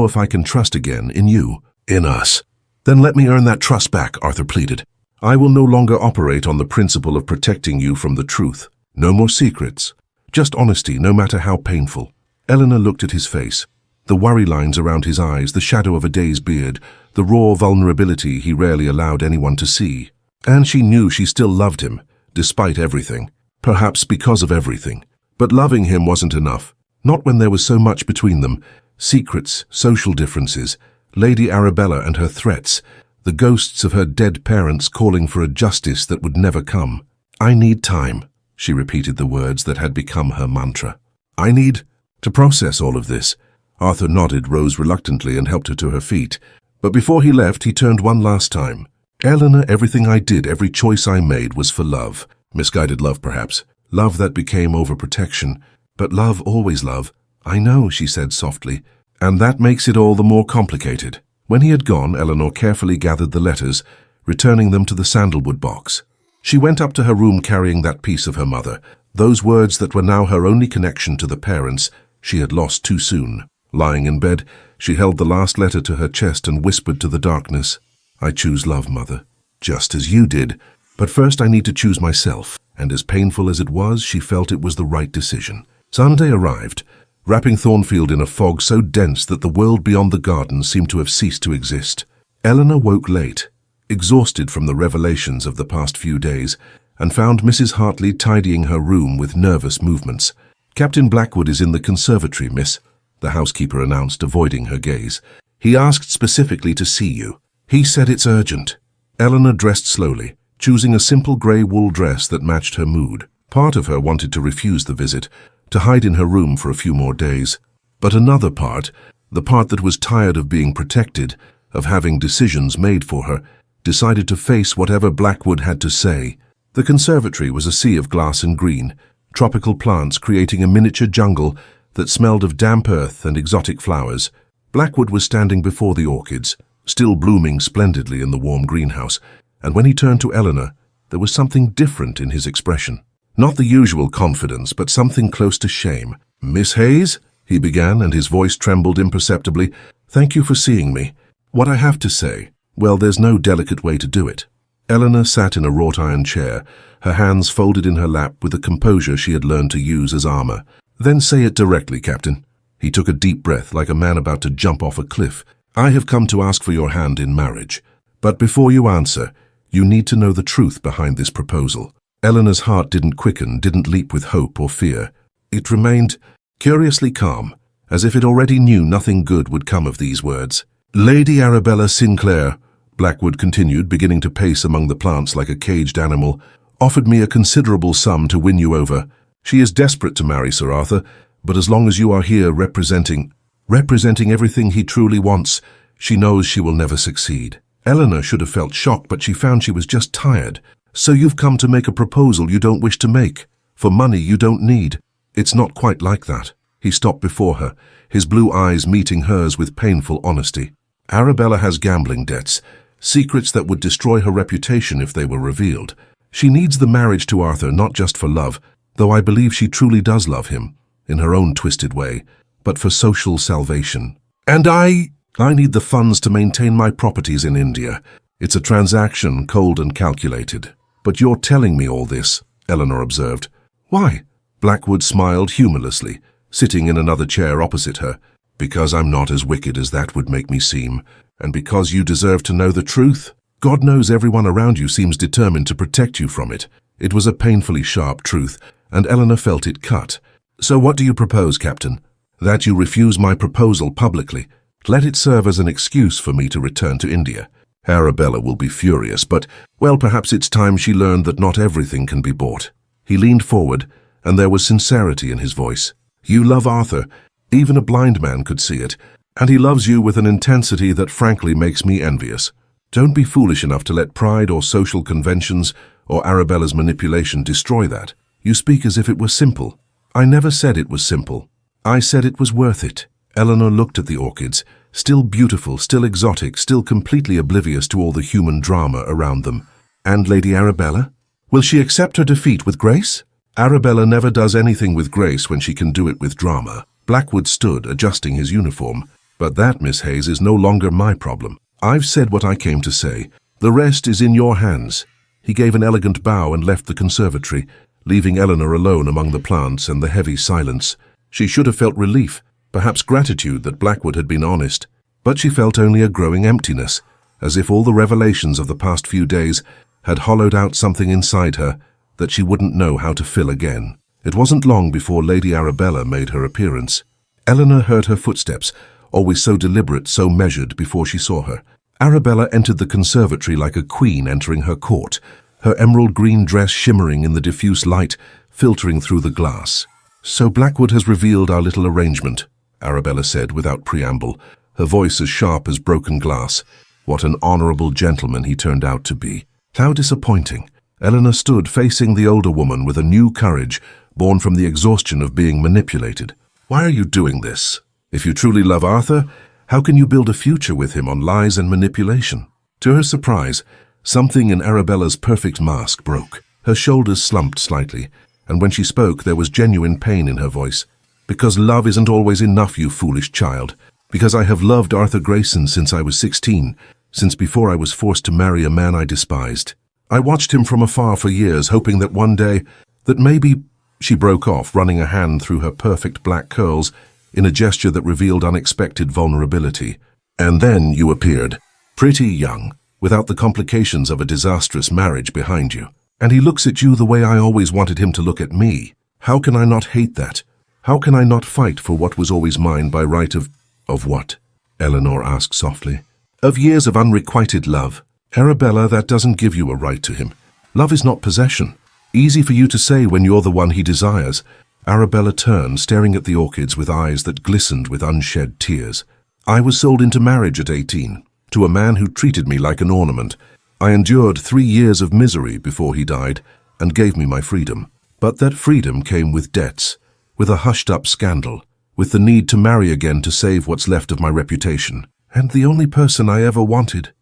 if I can trust again in you, in us. Then let me earn that trust back, Arthur pleaded. I will no longer operate on the principle of protecting you from the truth. No more secrets. Just honesty, no matter how painful. Eleanor looked at his face. The worry lines around his eyes, the shadow of a day's beard, the raw vulnerability he rarely allowed anyone to see. And she knew she still loved him, despite everything. Perhaps because of everything. But loving him wasn't enough. Not when there was so much between them. Secrets, social differences, Lady Arabella and her threats, the ghosts of her dead parents calling for a justice that would never come. I need time, she repeated the words that had become her mantra. I need to process all of this. Arthur nodded, rose reluctantly, and helped her to her feet. But before he left, he turned one last time. Eleanor, everything I did, every choice I made was for love. Misguided love, perhaps. Love that became overprotection. But love, always love. "I know," she said softly, "and that makes it all the more complicated." When he had gone, Eleanor carefully gathered the letters, returning them to the sandalwood box. She went up to her room carrying that piece of her mother, those words that were now her only connection to the parents she had lost too soon. Lying in bed, she held the last letter to her chest and whispered to the darkness, "I choose love, Mother, just as you did. But first I need to choose myself." And as painful as it was, she felt it was the right decision. Sunday arrived, wrapping Thornfield in a fog so dense that the world beyond the garden seemed to have ceased to exist. Eleanor woke late, exhausted from the revelations of the past few days, and found Mrs. Hartley tidying her room with nervous movements. "Captain Blackwood is in the conservatory, miss," the housekeeper announced, avoiding her gaze. "He asked specifically to see you. He said it's urgent." Eleanor dressed slowly, choosing a simple grey wool dress that matched her mood. Part of her wanted to refuse the visit, to hide in her room for a few more days. But another part, the part that was tired of being protected, of having decisions made for her, decided to face whatever Blackwood had to say. The conservatory was a sea of glass and green, tropical plants creating a miniature jungle that smelled of damp earth and exotic flowers. Blackwood was standing before the orchids, still blooming splendidly in the warm greenhouse, and when he turned to Eleanor, there was something different in his expression. Not the usual confidence, but something close to shame. "Miss Hayes?" he began, and his voice trembled imperceptibly. "Thank you for seeing me. What I have to say, well, there's no delicate way to do it." Eleanor sat in a wrought-iron chair, her hands folded in her lap with a composure she had learned to use as armor. "Then say it directly, Captain." He took a deep breath like a man about to jump off a cliff. "I have come to ask for your hand in marriage. But before you answer, you need to know the truth behind this proposal." Eleanor's heart didn't quicken, didn't leap with hope or fear. It remained curiously calm, as if it already knew nothing good would come of these words. "Lady Arabella Sinclair," Blackwood continued, beginning to pace among the plants like a caged animal, "offered me a considerable sum to win you over. She is desperate to marry Sir Arthur, but as long as you are here representing everything he truly wants, she knows she will never succeed." Eleanor should have felt shocked, but she found she was just tired. "So you've come to make a proposal you don't wish to make, for money you don't need." "It's not quite like that." He stopped before her, his blue eyes meeting hers with painful honesty. "Arabella has gambling debts, secrets that would destroy her reputation if they were revealed. She needs the marriage to Arthur not just for love, though I believe she truly does love him, in her own twisted way, but for social salvation. And I need the funds to maintain my properties in India. It's a transaction cold and calculated." "But you're telling me all this," Eleanor observed. "Why?" Blackwood smiled humorlessly, sitting in another chair opposite her. "Because I'm not as wicked as that would make me seem, and because you deserve to know the truth. God knows everyone around you seems determined to protect you from it." It was a painfully sharp truth, and Eleanor felt it cut. "So what do you propose, Captain?" "That you refuse my proposal publicly. Let it serve as an excuse for me to return to India. Arabella will be furious, but, well, perhaps it's time she learned that not everything can be bought." He leaned forward, and there was sincerity in his voice. "You love Arthur. Even a blind man could see it, and he loves you with an intensity that frankly makes me envious. Don't be foolish enough to let pride or social conventions or Arabella's manipulation destroy that. You speak as if it were simple." "I never said it was simple. I said it was worth it." Eleanor looked at the orchids, still beautiful, still exotic, still completely oblivious to all the human drama around them. "And Lady Arabella? Will she accept her defeat with grace?" "Arabella never does anything with grace when she can do it with drama." Blackwood stood, adjusting his uniform. "But that, Miss Hayes, is no longer my problem. I've said what I came to say. The rest is in your hands." He gave an elegant bow and left the conservatory, leaving Eleanor alone among the plants and the heavy silence. She should have felt relief, perhaps gratitude that Blackwood had been honest, but she felt only a growing emptiness, as if all the revelations of the past few days had hollowed out something inside her that she wouldn't know how to fill again. It wasn't long before Lady Arabella made her appearance. Eleanor heard her footsteps, always so deliberate, so measured, before she saw her. Arabella entered the conservatory like a queen entering her court, her emerald green dress shimmering in the diffuse light filtering through the glass. "So Blackwood has revealed our little arrangement," Arabella said without preamble, her voice as sharp as broken glass. What an honorable gentleman he turned out to be. How disappointing. Eleanor stood facing the older woman with a new courage born from the exhaustion of being manipulated. Why are you doing this? If you truly love Arthur, how can you build a future with him on lies and manipulation? To her surprise, something in Arabella's perfect mask broke. Her shoulders slumped slightly, and when she spoke, there was genuine pain in her voice. Because love isn't always enough, you foolish child. Because I have loved Arthur Grayson since I was 16, since before I was forced to marry a man I despised. I watched him from afar for years, hoping that one day, that maybe... She broke off, running a hand through her perfect black curls in a gesture that revealed unexpected vulnerability. And then you appeared, pretty young, without the complications of a disastrous marriage behind you. And he looks at you the way I always wanted him to look at me. How can I not hate that? How can I not fight for what was always mine by right of... Of what? Eleanor asked softly. Of years of unrequited love. Arabella, that doesn't give you a right to him. Love is not possession. Easy for you to say when you're the one he desires. Arabella turned, staring at the orchids with eyes that glistened with unshed tears. I was sold into marriage at 18, to a man who treated me like an ornament. I endured 3 years of misery before he died and gave me my freedom. But that freedom came with debts, with a hushed-up scandal, with the need to marry again to save what's left of my reputation. And the only person I ever wanted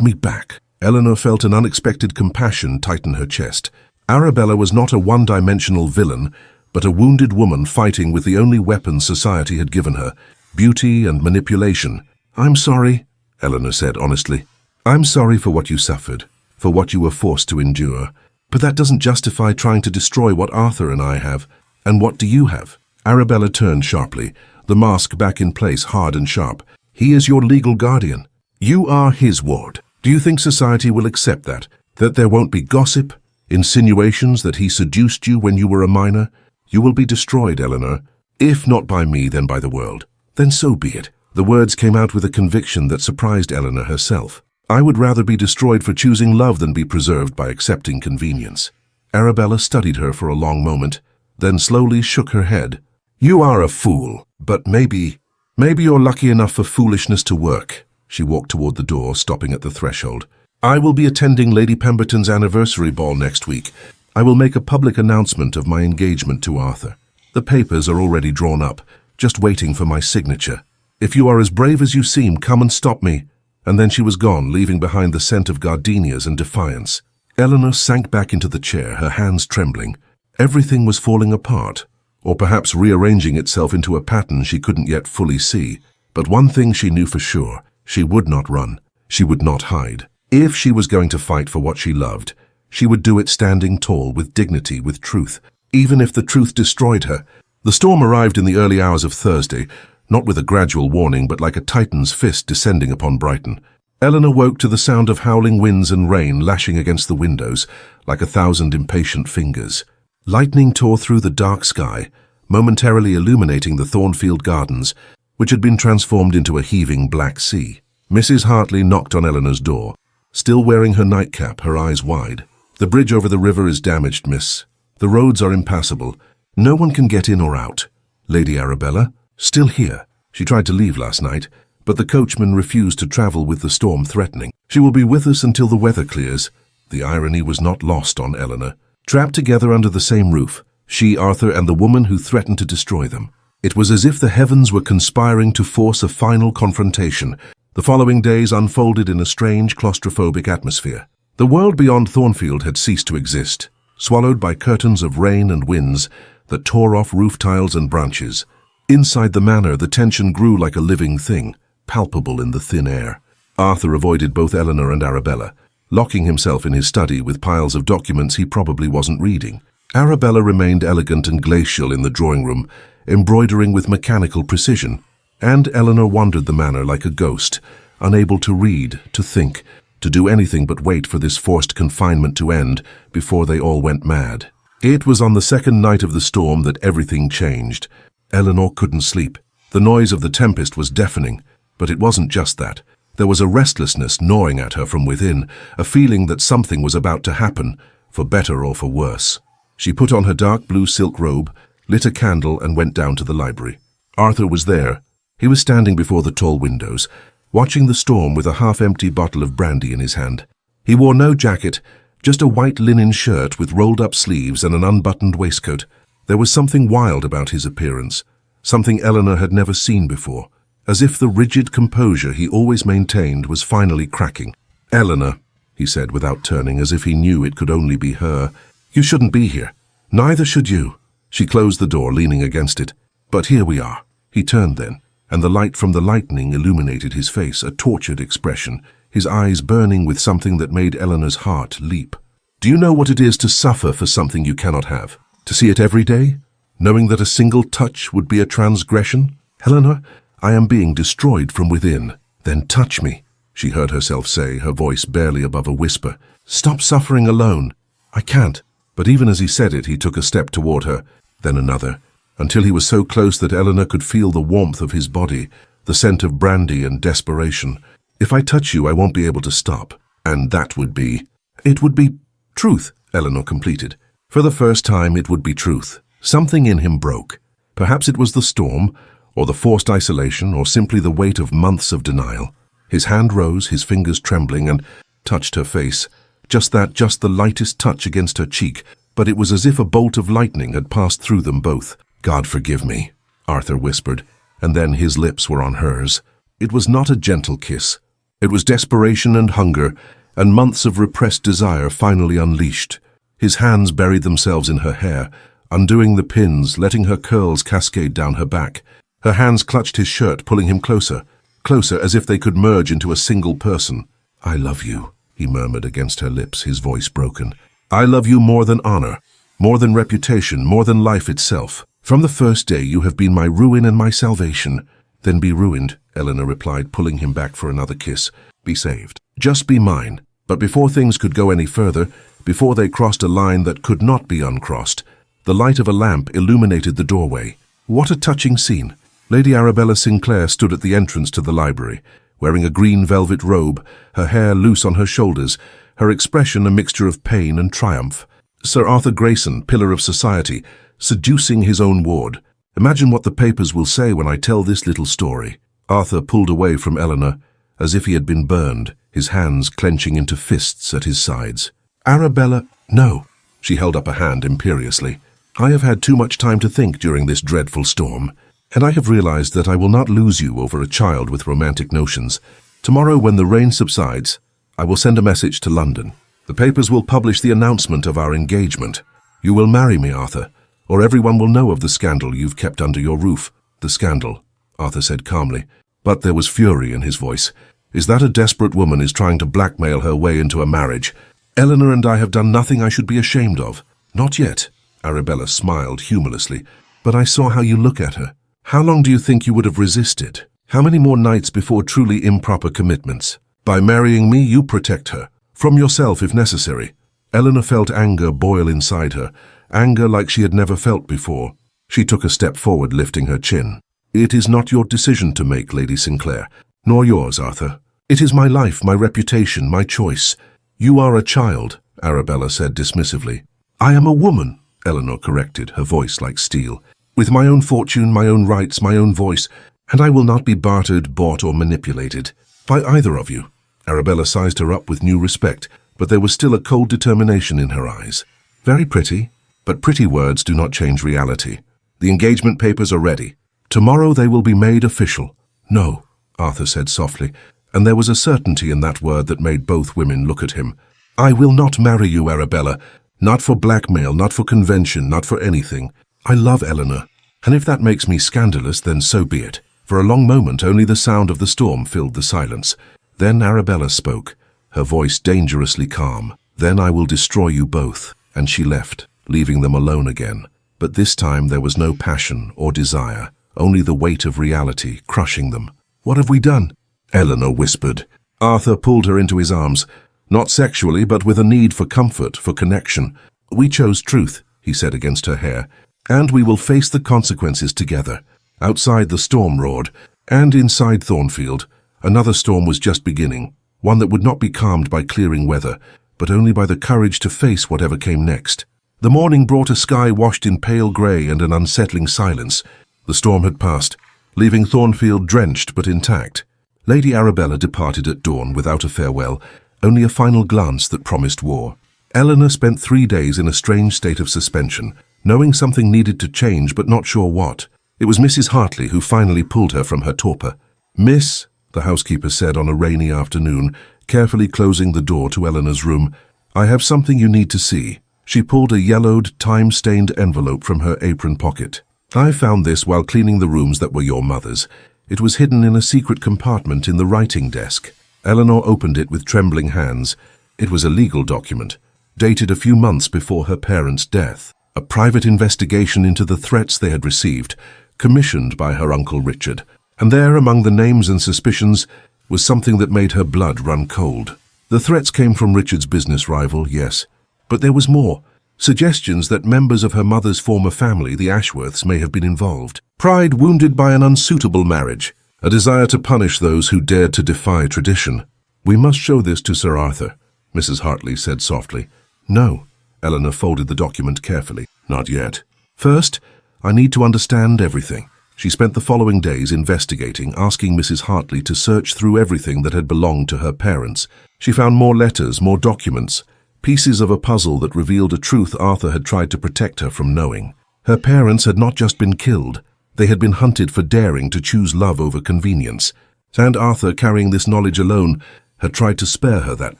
me back. Eleanor felt an unexpected compassion tighten her chest. Arabella was not a one-dimensional villain, but a wounded woman fighting with the only weapons society had given her, beauty and manipulation. I'm sorry, Eleanor said honestly. I'm sorry for what you suffered, for what you were forced to endure. But that doesn't justify trying to destroy what Arthur and I have. And what do you have? Arabella turned sharply, the mask back in place hard and sharp. He is your legal guardian. You are his ward. Do you think society will accept that? That there won't be gossip? Insinuations that he seduced you when you were a minor? You will be destroyed, Eleanor. If not by me, then by the world. Then so be it. The words came out with a conviction that surprised Eleanor herself. I would rather be destroyed for choosing love than be preserved by accepting convenience. Arabella studied her for a long moment, then slowly shook her head. You are a fool, but maybe you're lucky enough for foolishness to work. She walked toward the door, stopping at the threshold. I will be attending Lady Pemberton's anniversary ball next week. I will make a public announcement of my engagement to Arthur. The papers are already drawn up, just waiting for my signature. If you are as brave as you seem, come and stop me. And then she was gone, leaving behind the scent of gardenias and defiance. Eleanor sank back into the chair, her hands trembling. Everything was falling apart, or perhaps rearranging itself into a pattern she couldn't yet fully see. But one thing she knew for sure, she would not run. She would not hide. If she was going to fight for what she loved, she would do it standing tall, with dignity, with truth, even if the truth destroyed her. The storm arrived in the early hours of Thursday, not with a gradual warning, but like a titan's fist descending upon Brighton. Eleanor woke to the sound of howling winds and rain lashing against the windows, like 1,000 impatient fingers. Lightning tore through the dark sky, momentarily illuminating the Thornfield Gardens, which had been transformed into a heaving black sea. Mrs. Hartley knocked on Eleanor's door, still wearing her nightcap, her eyes wide. The bridge over the river is damaged, miss. The roads are impassable. No one can get in or out. Lady Arabella, still here. She tried to leave last night, but the coachman refused to travel with the storm threatening. She will be with us until the weather clears. The irony was not lost on Eleanor. Trapped together under the same roof, she, Arthur, and the woman who threatened to destroy them. It was as if the heavens were conspiring to force a final confrontation. The following days unfolded in a strange, claustrophobic atmosphere. The world beyond Thornfield had ceased to exist, swallowed by curtains of rain and winds that tore off roof tiles and branches. Inside the manor, the tension grew like a living thing, palpable in the thin air. Arthur avoided both Eleanor and Arabella, locking himself in his study with piles of documents he probably wasn't reading. Arabella remained elegant and glacial in the drawing room, embroidering with mechanical precision, and Eleanor wandered the manor like a ghost, unable to read, to think, to do anything but wait for this forced confinement to end before they all went mad. It was on the second night of the storm that everything changed. Eleanor couldn't sleep. The noise of the tempest was deafening, but it wasn't just that. There was a restlessness gnawing at her from within, a feeling that something was about to happen, for better or for worse. She put on her dark blue silk robe, lit a candle, and went down to the library. Arthur was there. He was standing before the tall windows, watching the storm with a half-empty bottle of brandy in his hand. He wore no jacket, just a white linen shirt with rolled-up sleeves and an unbuttoned waistcoat. There was something wild about his appearance, something Eleanor had never seen before, as if the rigid composure he always maintained was finally cracking. "Eleanor," he said without turning, as if he knew it could only be her, "you shouldn't be here. Neither should you." She closed the door, leaning against it. "But here we are." He turned then, and the light from the lightning illuminated his face, a tortured expression, his eyes burning with something that made Eleanor's heart leap. "Do you know what it is to suffer for something you cannot have? To see it every day, knowing that a single touch would be a transgression? Eleanor, I am being destroyed from within." "Then touch me," she heard herself say, her voice barely above a whisper. "Stop suffering alone." "I can't." But even as he said it, he took a step toward her, then another, until he was so close that Eleanor could feel the warmth of his body, the scent of brandy and desperation. "If I touch you, I won't be able to stop." "And that would be—" "It would be truth," Eleanor completed. For the first time, it would be truth. Something in him broke. Perhaps it was the storm, or the forced isolation, or simply the weight of months of denial. His hand rose, his fingers trembling, and touched her face. Just the lightest touch against her cheek, but it was as if a bolt of lightning had passed through them both. "God forgive me," Arthur whispered, and then his lips were on hers. It was not a gentle kiss. It was desperation and hunger, and months of repressed desire finally unleashed. His hands buried themselves in her hair, undoing the pins, letting her curls cascade down her back. Her hands clutched his shirt, pulling him closer, closer as if they could merge into a single person. "I love you," he murmured against her lips, his voice broken. "I love you more than honor, more than reputation, more than life itself. From the first day you have been my ruin and my salvation." "Then be ruined," Eleanor replied, pulling him back for another kiss. "Be saved. Just be mine." But before things could go any further, before they crossed a line that could not be uncrossed, the light of a lamp illuminated the doorway. What a touching scene! Lady Arabella Sinclair stood at the entrance to the library, wearing a green velvet robe, her hair loose on her shoulders, her expression a mixture of pain and triumph. Sir Arthur Grayson, pillar of society, seducing his own ward. "Imagine what the papers will say when I tell this little story." Arthur pulled away from Eleanor, as if he had been burned, his hands clenching into fists at his sides. "Arabella, no." She held up a hand imperiously. "I have had too much time to think during this dreadful storm, and I have realized that I will not lose you over a child with romantic notions. Tomorrow, when the rain subsides, I will send a message to London. The papers will publish the announcement of our engagement. You will marry me, Arthur, or everyone will know of the scandal you've kept under your roof." "The scandal," Arthur said calmly, but there was fury in his voice. "Is that a desperate woman is trying to blackmail her way into a marriage? Eleanor and I have done nothing I should be ashamed of." "Not yet," Arabella smiled humorlessly, "but I saw how you look at her. How long do you think you would have resisted? How many more nights before truly improper commitments? By marrying me, you protect her. From yourself, if necessary." Eleanor felt anger boil inside her, anger like she had never felt before. She took a step forward, lifting her chin. "It is not your decision to make, Lady Sinclair, nor yours, Arthur. It is my life, my reputation, my choice." "You are a child," Arabella said dismissively. "I am a woman," Eleanor corrected, her voice like steel. "With my own fortune, my own rights, my own voice, and I will not be bartered, bought, or manipulated by either of you." Arabella sized her up with new respect, but there was still a cold determination in her eyes. "Very pretty, but pretty words do not change reality. The engagement papers are ready. Tomorrow they will be made official." "No," Arthur said softly, and there was a certainty in that word that made both women look at him. "I will not marry you, Arabella. Not for blackmail, not for convention, not for anything. I love Eleanor, and if that makes me scandalous, then so be it." For a long moment, only the sound of the storm filled the silence. Then Arabella spoke, her voice dangerously calm. "Then I will destroy you both." And she left, leaving them alone again. But this time there was no passion or desire, only the weight of reality crushing them. "What have we done?" Eleanor whispered. Arthur pulled her into his arms, not sexually, but with a need for comfort, for connection. "We chose truth," he said against her hair, "and we will face the consequences together." Outside the storm roared, and inside Thornfield, another storm was just beginning, one that would not be calmed by clearing weather, but only by the courage to face whatever came next. The morning brought a sky washed in pale grey and an unsettling silence. The storm had passed, leaving Thornfield drenched but intact. Lady Arabella departed at dawn without a farewell, only a final glance that promised war. Eleanor spent 3 days in a strange state of suspension, knowing something needed to change but not sure what. It was Mrs. Hartley who finally pulled her from her torpor. "Miss," the housekeeper said on a rainy afternoon, carefully closing the door to Eleanor's room, "I have something you need to see." She pulled a yellowed, time-stained envelope from her apron pocket. "I found this while cleaning the rooms that were your mother's. It was hidden in a secret compartment in the writing desk." Eleanor opened it with trembling hands. It was a legal document, dated a few months before her parents' death. A private investigation into the threats they had received, commissioned by her Uncle Richard. And there, among the names and suspicions, was something that made her blood run cold. The threats came from Richard's business rival, yes, but there was more. Suggestions that members of her mother's former family, the Ashworths, may have been involved. Pride wounded by an unsuitable marriage. A desire to punish those who dared to defy tradition. "We must show this to Sir Arthur," Mrs. Hartley said softly. "No." Eleanor folded the document carefully. "Not yet. First, I need to understand everything." She spent the following days investigating, asking Mrs. Hartley to search through everything that had belonged to her parents. She found more letters, more documents, pieces of a puzzle that revealed a truth Arthur had tried to protect her from knowing. Her parents had not just been killed, they had been hunted for daring to choose love over convenience. And Arthur, carrying this knowledge alone, had tried to spare her that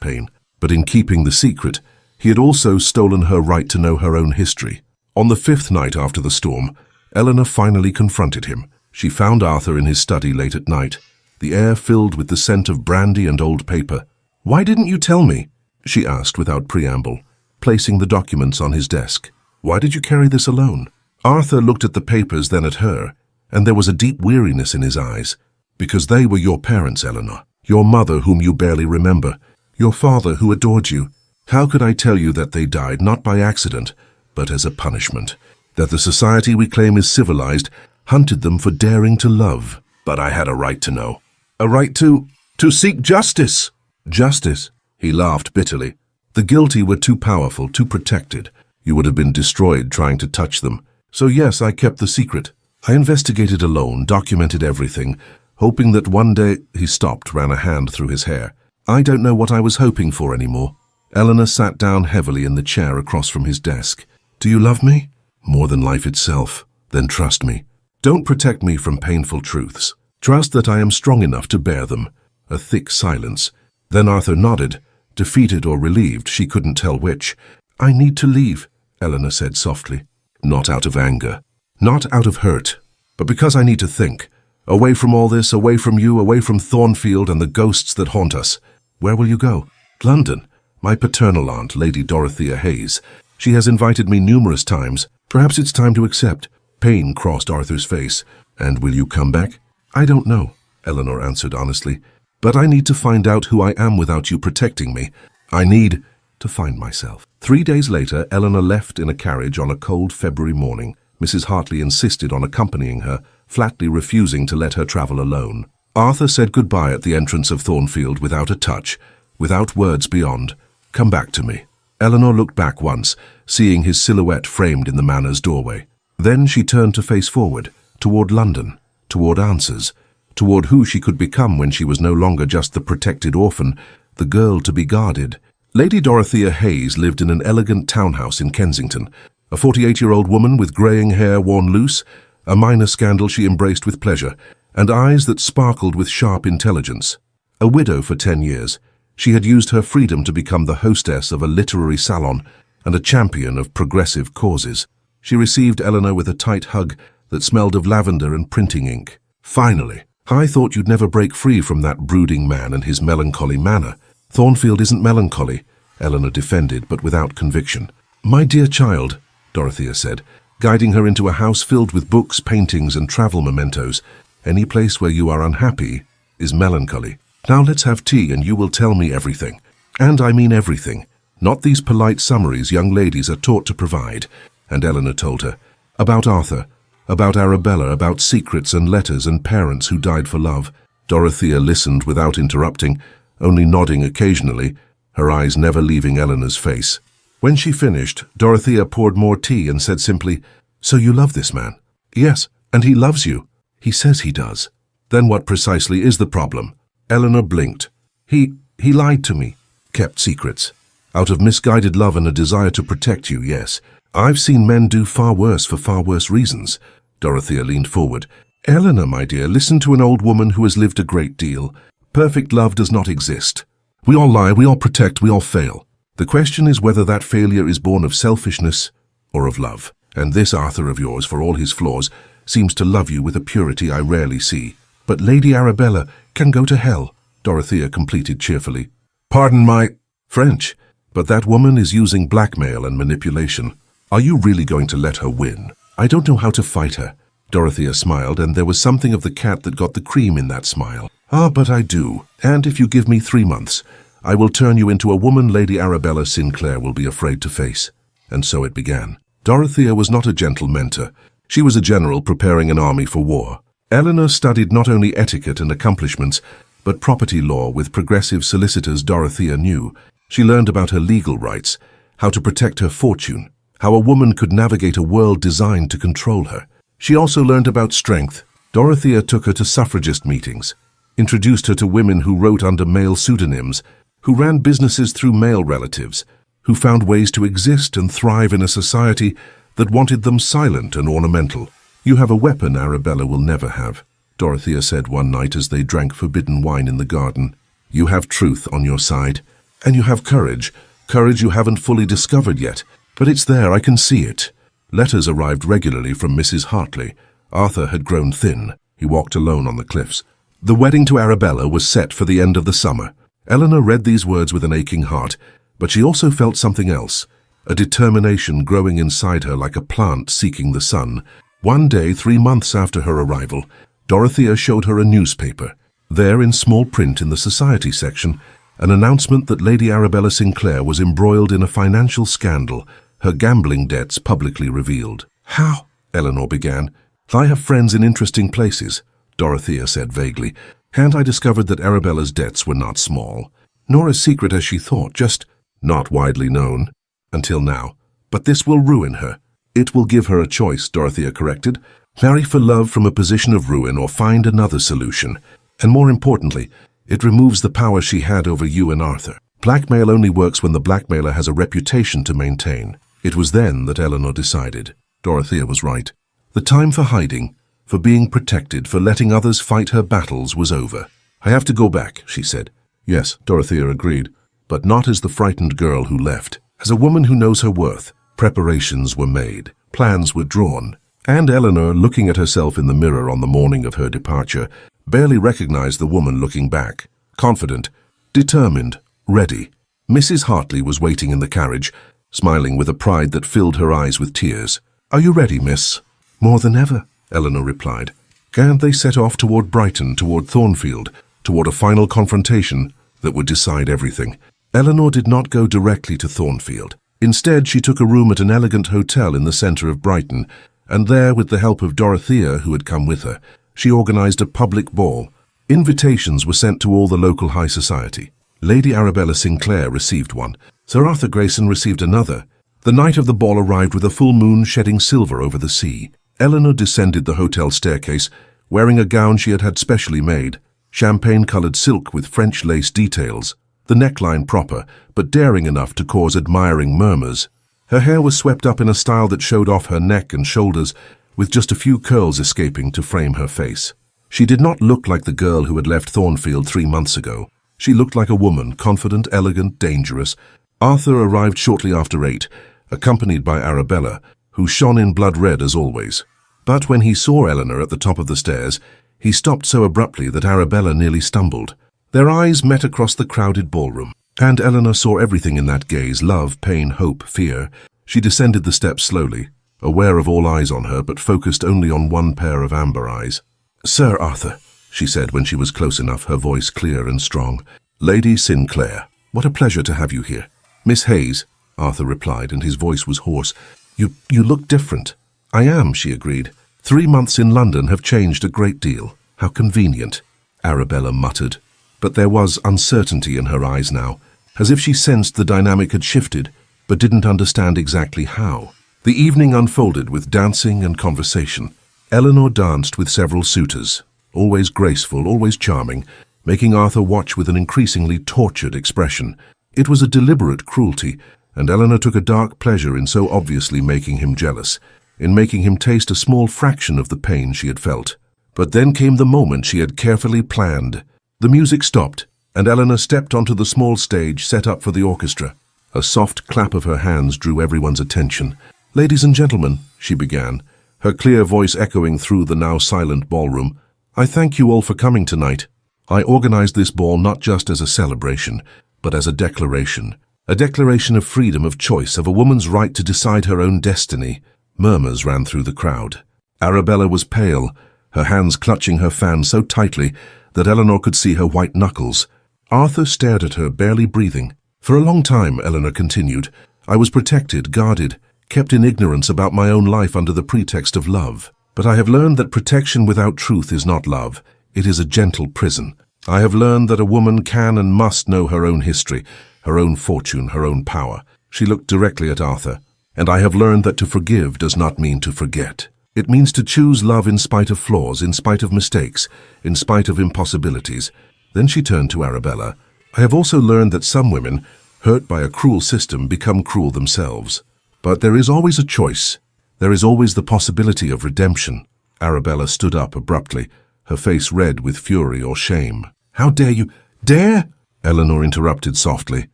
pain. But in keeping the secret, he had also stolen her right to know her own history. On the 5th night after the storm, Eleanor finally confronted him. She found Arthur in his study late at night, the air filled with the scent of brandy and old paper. "Why didn't you tell me?" she asked without preamble, placing the documents on his desk. "Why did you carry this alone?" Arthur looked at the papers, then at her, and there was a deep weariness in his eyes. "Because they were your parents, Eleanor. Your mother, whom you barely remember. Your father, who adored you. How could I tell you that they died not by accident, but as a punishment? That the society we claim is civilized hunted them for daring to love. But I had a right to know. A right to seek justice." "Justice?" He laughed bitterly. "The guilty were too powerful, too protected. You would have been destroyed trying to touch them. So yes, I kept the secret. I investigated alone, documented everything, hoping that one day—" He stopped, ran a hand through his hair. "I don't know what I was hoping for anymore." Eleanor sat down heavily in the chair across from his desk. "Do you love me?" "More than life itself." "Then trust me. Don't protect me from painful truths. Trust that I am strong enough to bear them." A thick silence. Then Arthur nodded, defeated or relieved, she couldn't tell which. "I need to leave," Eleanor said softly. "Not out of anger. Not out of hurt. But because I need to think. Away from all this, away from you, away from Thornfield and the ghosts that haunt us." "Where will you go?" "London. My paternal aunt, Lady Dorothea Hayes. She has invited me numerous times. Perhaps it's time to accept." Pain crossed Arthur's face. "And will you come back?" "I don't know," Eleanor answered honestly. "But I need to find out who I am without you protecting me. I need to find myself." 3 days later, Eleanor left in a carriage on a cold February morning. Mrs. Hartley insisted on accompanying her, flatly refusing to let her travel alone. Arthur said goodbye at the entrance of Thornfield without a touch, without words beyond. "Come back to me." Eleanor looked back once, seeing his silhouette framed in the manor's doorway. Then she turned to face forward, toward London, toward answers, toward who she could become when she was no longer just the protected orphan, the girl to be guarded. Lady Dorothea Hayes lived in an elegant townhouse in Kensington, a 48-year-old woman with greying hair worn loose, a minor scandal she embraced with pleasure, and eyes that sparkled with sharp intelligence. A widow for 10 years, she had used her freedom to become the hostess of a literary salon and a champion of progressive causes. She received Eleanor with a tight hug that smelled of lavender and printing ink. "Finally, I thought you'd never break free from that brooding man and his melancholy manner." "Thornfield isn't melancholy," Eleanor defended, but without conviction. "My dear child," Dorothea said, guiding her into a house filled with books, paintings, and travel mementos, "any place where you are unhappy is melancholy. Now let's have tea and you will tell me everything. And I mean everything. Not these polite summaries young ladies are taught to provide." And Eleanor told her. About Arthur, about Arabella, about secrets and letters and parents who died for love. Dorothea listened without interrupting, only nodding occasionally, her eyes never leaving Eleanor's face. When she finished, Dorothea poured more tea and said simply, "So you love this man?" "Yes, and he loves you." "He says he does." "Then what precisely is the problem?" Eleanor blinked. He lied to me." "Kept secrets." "Out of misguided love and a desire to protect you, yes. I've seen men do far worse for far worse reasons. Dorothea leaned forward. Eleanor, my dear, listen to an old woman who has lived a great deal. Perfect love does not exist. We all lie, we all protect, we all fail. The question is whether that failure is born of selfishness or of love. And this Arthur of yours, for all his flaws, seems to love you with a purity I rarely see. But Lady Arabella can go to hell, Dorothea completed cheerfully. Pardon my French, but that woman is using blackmail and manipulation. Are you really going to let her win? I don't know how to fight her. Dorothea smiled, and there was something of the cat that got the cream in that smile. Ah, but I do. And if you give me 3 months, I will turn you into a woman Lady Arabella Sinclair will be afraid to face. And so it began. Dorothea was not a gentle mentor. She was a general preparing an army for war. Eleanor studied not only etiquette and accomplishments, but property law with progressive solicitors Dorothea knew. She learned about her legal rights, how to protect her fortune, how a woman could navigate a world designed to control her. She also learned about strength. Dorothea took her to suffragist meetings, introduced her to women who wrote under male pseudonyms, who ran businesses through male relatives, who found ways to exist and thrive in a society that wanted them silent and ornamental. You have a weapon Arabella will never have, Dorothea said one night as they drank forbidden wine in the garden. You have truth on your side, and you have courage you haven't fully discovered yet, but it's there, I can see it. Letters arrived regularly from Mrs. Hartley. Arthur had grown thin. He walked alone on the cliffs. The wedding to Arabella was set for the end of the summer. Eleanor read these words with an aching heart, but she also felt something else, a determination growing inside her like a plant seeking the sun. One day, 3 months after her arrival, Dorothea showed her a newspaper. There, in small print in the society section, an announcement that Lady Arabella Sinclair was embroiled in a financial scandal, her gambling debts publicly revealed. How? Eleanor began. I have friends in interesting places, Dorothea said vaguely, and I discovered that Arabella's debts were not small, nor as secret as she thought, just not widely known, until now. But this will ruin her. It will give her a choice, Dorothea corrected. Marry for love from a position of ruin or find another solution. And more importantly, it removes the power she had over you and Arthur. Blackmail only works when the blackmailer has a reputation to maintain. It was then that Eleanor decided. Dorothea was right. The time for hiding, for being protected, for letting others fight her battles was over. I have to go back, she said. Yes, Dorothea agreed, but not as the frightened girl who left. As a woman who knows her worth, preparations were made, plans were drawn, and Eleanor, looking at herself in the mirror on the morning of her departure, barely recognized the woman looking back, confident, determined, ready. Mrs. Hartley was waiting in the carriage, smiling with a pride that filled her eyes with tears. Are you ready, miss? More than ever, Eleanor replied. And they set off toward Brighton, toward Thornfield, toward a final confrontation that would decide everything. Eleanor did not go directly to Thornfield. Instead, she took a room at an elegant hotel in the centre of Brighton, and there, with the help of Dorothea, who had come with her, she organized a public ball. Invitations were sent to all the local high society. Lady Arabella Sinclair received one. Sir Arthur Grayson received another. The night of the ball arrived with a full moon shedding silver over the sea. Eleanor descended the hotel staircase, wearing a gown she had had specially made, champagne-coloured silk with French lace details, the neckline proper, but daring enough to cause admiring murmurs. Her hair was swept up in a style that showed off her neck and shoulders, with just a few curls escaping to frame her face. She did not look like the girl who had left Thornfield 3 months ago. She looked like a woman, confident, elegant, dangerous. Arthur arrived shortly after 8, accompanied by Arabella, who shone in blood red as always. But when he saw Eleanor at the top of the stairs, he stopped so abruptly that Arabella nearly stumbled. Their eyes met across the crowded ballroom, and Eleanor saw everything in that gaze: love, pain, hope, fear. She descended the steps slowly, aware of all eyes on her, but focused only on one pair of amber eyes. Sir Arthur, she said when she was close enough, her voice clear and strong. Lady Sinclair, what a pleasure to have you here. Miss Hayes, Arthur replied, and his voice was hoarse. You look different. I am, she agreed. 3 months in London have changed a great deal. How convenient, Arabella muttered. But there was uncertainty in her eyes now, as if she sensed the dynamic had shifted, but didn't understand exactly how. The evening unfolded with dancing and conversation. Eleanor danced with several suitors, always graceful, always charming, making Arthur watch with an increasingly tortured expression. It was a deliberate cruelty, and Eleanor took a dark pleasure in so obviously making him jealous. in making him taste a small fraction of the pain she had felt. But then came the moment she had carefully planned. The music stopped, and Elena stepped onto the small stage set up for the orchestra. A soft clap of her hands drew everyone's attention. "Ladies and gentlemen," she began, her clear voice echoing through the now silent ballroom, "I thank you all for coming tonight. I organized this ball not just as a celebration, but as a declaration of freedom of choice, of a woman's right to decide her own destiny." Murmurs ran through the crowd. Arabella was pale, her hands clutching her fan so tightly that Eleanor could see her white knuckles. Arthur stared at her, barely breathing. "For a long time," Eleanor continued, "I was protected, guarded, kept in ignorance about my own life under the pretext of love. But I have learned that protection without truth is not love. It is a gentle prison. I have learned that a woman can and must know her own history, her own fortune, her own power." She looked directly at Arthur. "And I have learned that to forgive does not mean to forget. It means to choose love in spite of flaws, in spite of mistakes, in spite of impossibilities." Then she turned to Arabella. "I have also learned that some women, hurt by a cruel system, become cruel themselves. But there is always a choice. There is always the possibility of redemption." Arabella stood up abruptly, her face red with fury or shame. "How dare you—" "Dare?" Eleanor interrupted softly.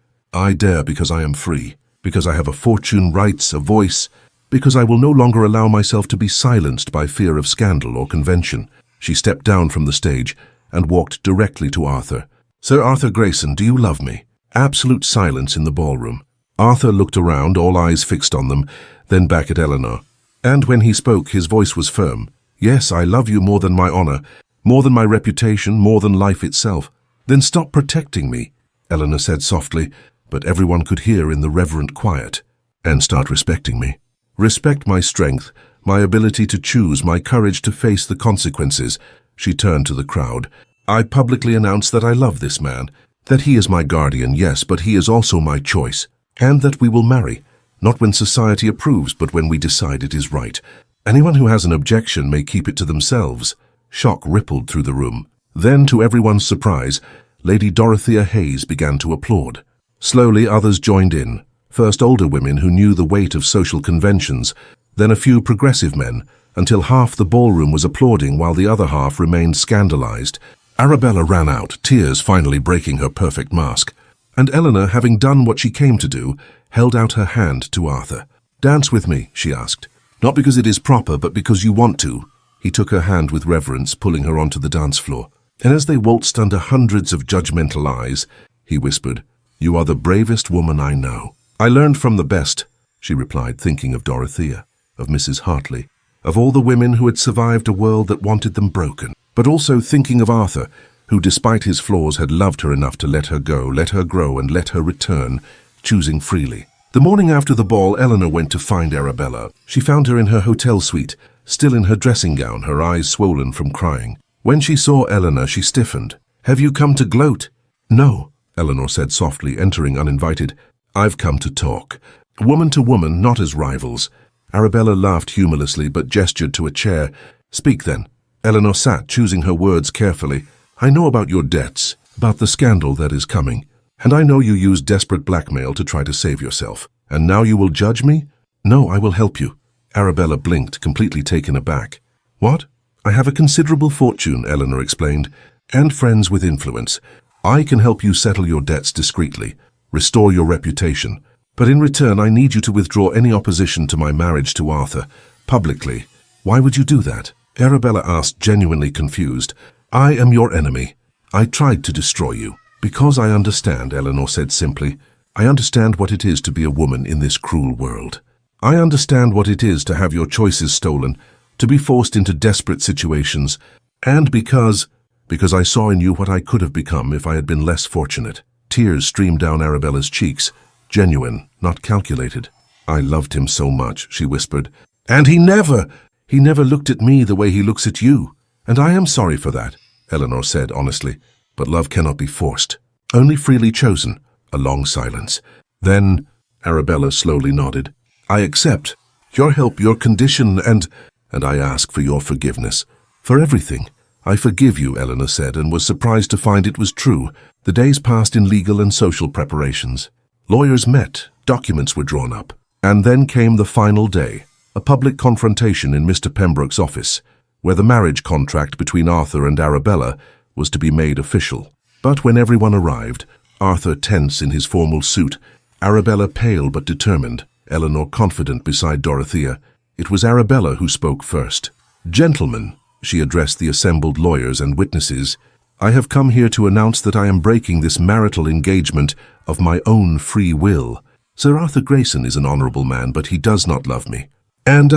"I dare because I am free, because I have a fortune, rights, a voice, because I will no longer allow myself to be silenced by fear of scandal or convention." She stepped down from the stage and walked directly to Arthur. "Sir Arthur Grayson, do you love me?" Absolute silence in the ballroom. Arthur looked around, all eyes fixed on them, then back at Eleanor. And when he spoke, his voice was firm. "Yes, I love you more than my honor, more than my reputation, more than life itself." "Then stop protecting me," Eleanor said softly, but everyone could hear in the reverent quiet, "and start respecting me. Respect my strength, my ability to choose, my courage to face the consequences." She turned to the crowd. "I publicly announce that I love this man, that he is my guardian, yes, but he is also my choice, and that we will marry, not when society approves, but when we decide it is right. Anyone who has an objection may keep it to themselves." Shock rippled through the room. Then, to everyone's surprise, Lady Dorothea Hayes began to applaud. Slowly, others joined in. First older women who knew the weight of social conventions, then a few progressive men, until half the ballroom was applauding while the other half remained scandalized. Arabella ran out, tears finally breaking her perfect mask. And Eleanor, having done what she came to do, held out her hand to Arthur. "Dance with me," she asked. "Not because it is proper, but because you want to." He took her hand with reverence, pulling her onto the dance floor. And as they waltzed under hundreds of judgmental eyes, he whispered, "You are the bravest woman I know." "I learned from the best," she replied, thinking of Dorothea, of Mrs. Hartley, of all the women who had survived a world that wanted them broken, but also thinking of Arthur, who despite his flaws had loved her enough to let her go, let her grow, and let her return, choosing freely. The morning after the ball, Eleanor went to find Arabella. She found her in her hotel suite, still in her dressing gown, her eyes swollen from crying. When she saw Eleanor, she stiffened. "Have you come to gloat?" "No," Eleanor said softly, entering uninvited. "I've come to talk. Woman to woman, not as rivals." Arabella laughed humorlessly, but gestured to a chair. "Speak then." Eleanor sat, choosing her words carefully. "I know about your debts, about the scandal that is coming, and I know you used desperate blackmail to try to save yourself. And now you will judge me?" "No, I will help you." Arabella blinked, completely taken aback. "What?" "I have a considerable fortune," Eleanor explained, "and friends with influence. I can help you settle your debts discreetly, restore your reputation. But in return, I need you to withdraw any opposition to my marriage to Arthur, publicly." "Why would you do that?" Arabella asked, genuinely confused. "I am your enemy. I tried to destroy you." "Because I understand," Eleanor said simply. "I understand what it is to be a woman in this cruel world. I understand what it is to have your choices stolen, to be forced into desperate situations, and because I saw in you what I could have become if I had been less fortunate." Tears streamed down Arabella's cheeks, genuine, not calculated. "I loved him so much," she whispered. "And he never looked at me the way he looks at you. And I am sorry for that," Eleanor said honestly. "But love cannot be forced, only freely chosen." A long silence. Then Arabella slowly nodded. "I accept your help, your condition, and I ask for your forgiveness. For everything. I forgive you," Eleanor said, and was surprised to find it was true. The days passed in legal and social preparations. Lawyers met, documents were drawn up. And then came the final day. a public confrontation in Mr. Pembroke's office, where the marriage contract between Arthur and Arabella was to be made official. But when everyone arrived, Arthur tense in his formal suit, Arabella pale but determined, Eleanor confident beside Dorothea, it was Arabella who spoke first. "Gentlemen," she addressed the assembled lawyers and witnesses, "I have come here to announce that I am breaking this marital engagement of my own free will. Sir Arthur Grayson is an honourable man, but he does not love me. And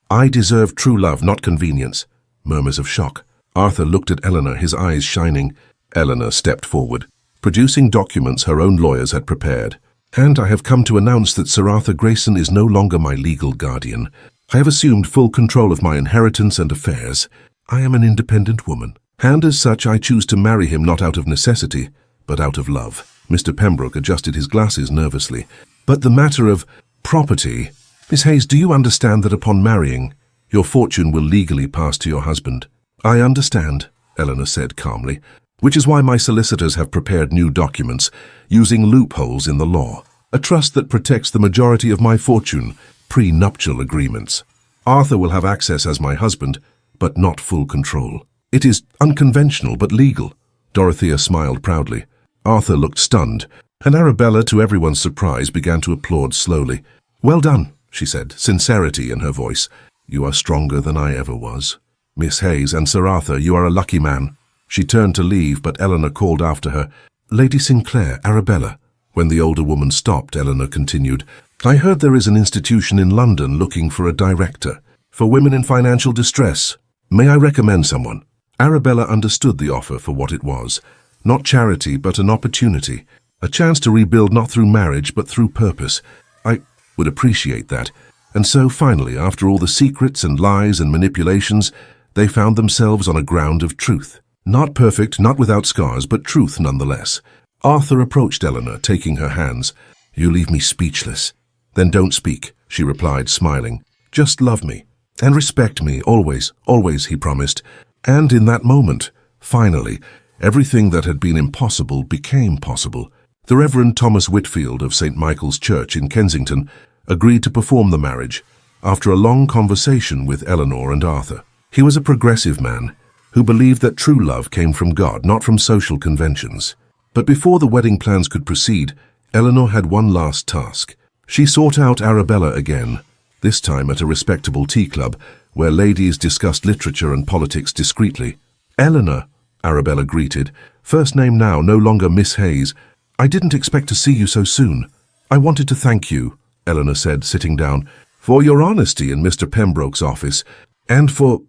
I deserve true love, not convenience." Murmurs of shock. Arthur looked at Eleanor, his eyes shining. Eleanor stepped forward, producing documents her own lawyers had prepared. "And I have come to announce that Sir Arthur Grayson is no longer my legal guardian. I have assumed full control of my inheritance and affairs. I am an independent woman, and as such I choose to marry him not out of necessity, but out of love." Mr. Pembroke adjusted his glasses nervously. "But the matter of property... Miss Hayes, do you understand that upon marrying, your fortune will legally pass to your husband?" "I understand," Eleanor said calmly, "which is why my solicitors have prepared new documents, using loopholes in the law. A trust that protects the majority of my fortune, pre-nuptial agreements. Arthur will have access as my husband, but not full control. It is unconventional but legal." Dorothea smiled proudly. Arthur looked stunned, and Arabella, to everyone's surprise, began to applaud slowly. "Well done," she said, sincerity in her voice. "You are stronger than I ever was. Miss Hayes and Sir Arthur, you are a lucky man." She turned to leave, but Eleanor called after her, "Lady Sinclair, Arabella." When the older woman stopped, Eleanor continued, "I heard there is an institution in London looking for a director for women in financial distress. May I recommend someone?" Arabella understood the offer for what it was. Not charity, but an opportunity. A chance to rebuild not through marriage, but through purpose. "I would appreciate that." And so, finally, after all the secrets and lies and manipulations, they found themselves on a ground of truth. Not perfect, not without scars, but truth nonetheless. Arthur approached Eleanor, taking her hands. "You leave me speechless." "Then don't speak," she replied, smiling. "Just love me. And respect me, always, always," he promised. And in that moment, finally, everything that had been impossible became possible. The Reverend Thomas Whitfield of St. Michael's Church in Kensington agreed to perform the marriage after a long conversation with Eleanor and Arthur. He was a progressive man who believed that true love came from God, not from social conventions. But before the wedding plans could proceed, Eleanor had one last task. She sought out Arabella again, this time at a respectable tea club where ladies discussed literature and politics discreetly. "Eleanor," Arabella greeted, first name now, no longer Miss Hayes. "I didn't expect to see you so soon." "I wanted to thank you," Eleanor said, sitting down, "for your honesty in Mr. Pembroke's office, and for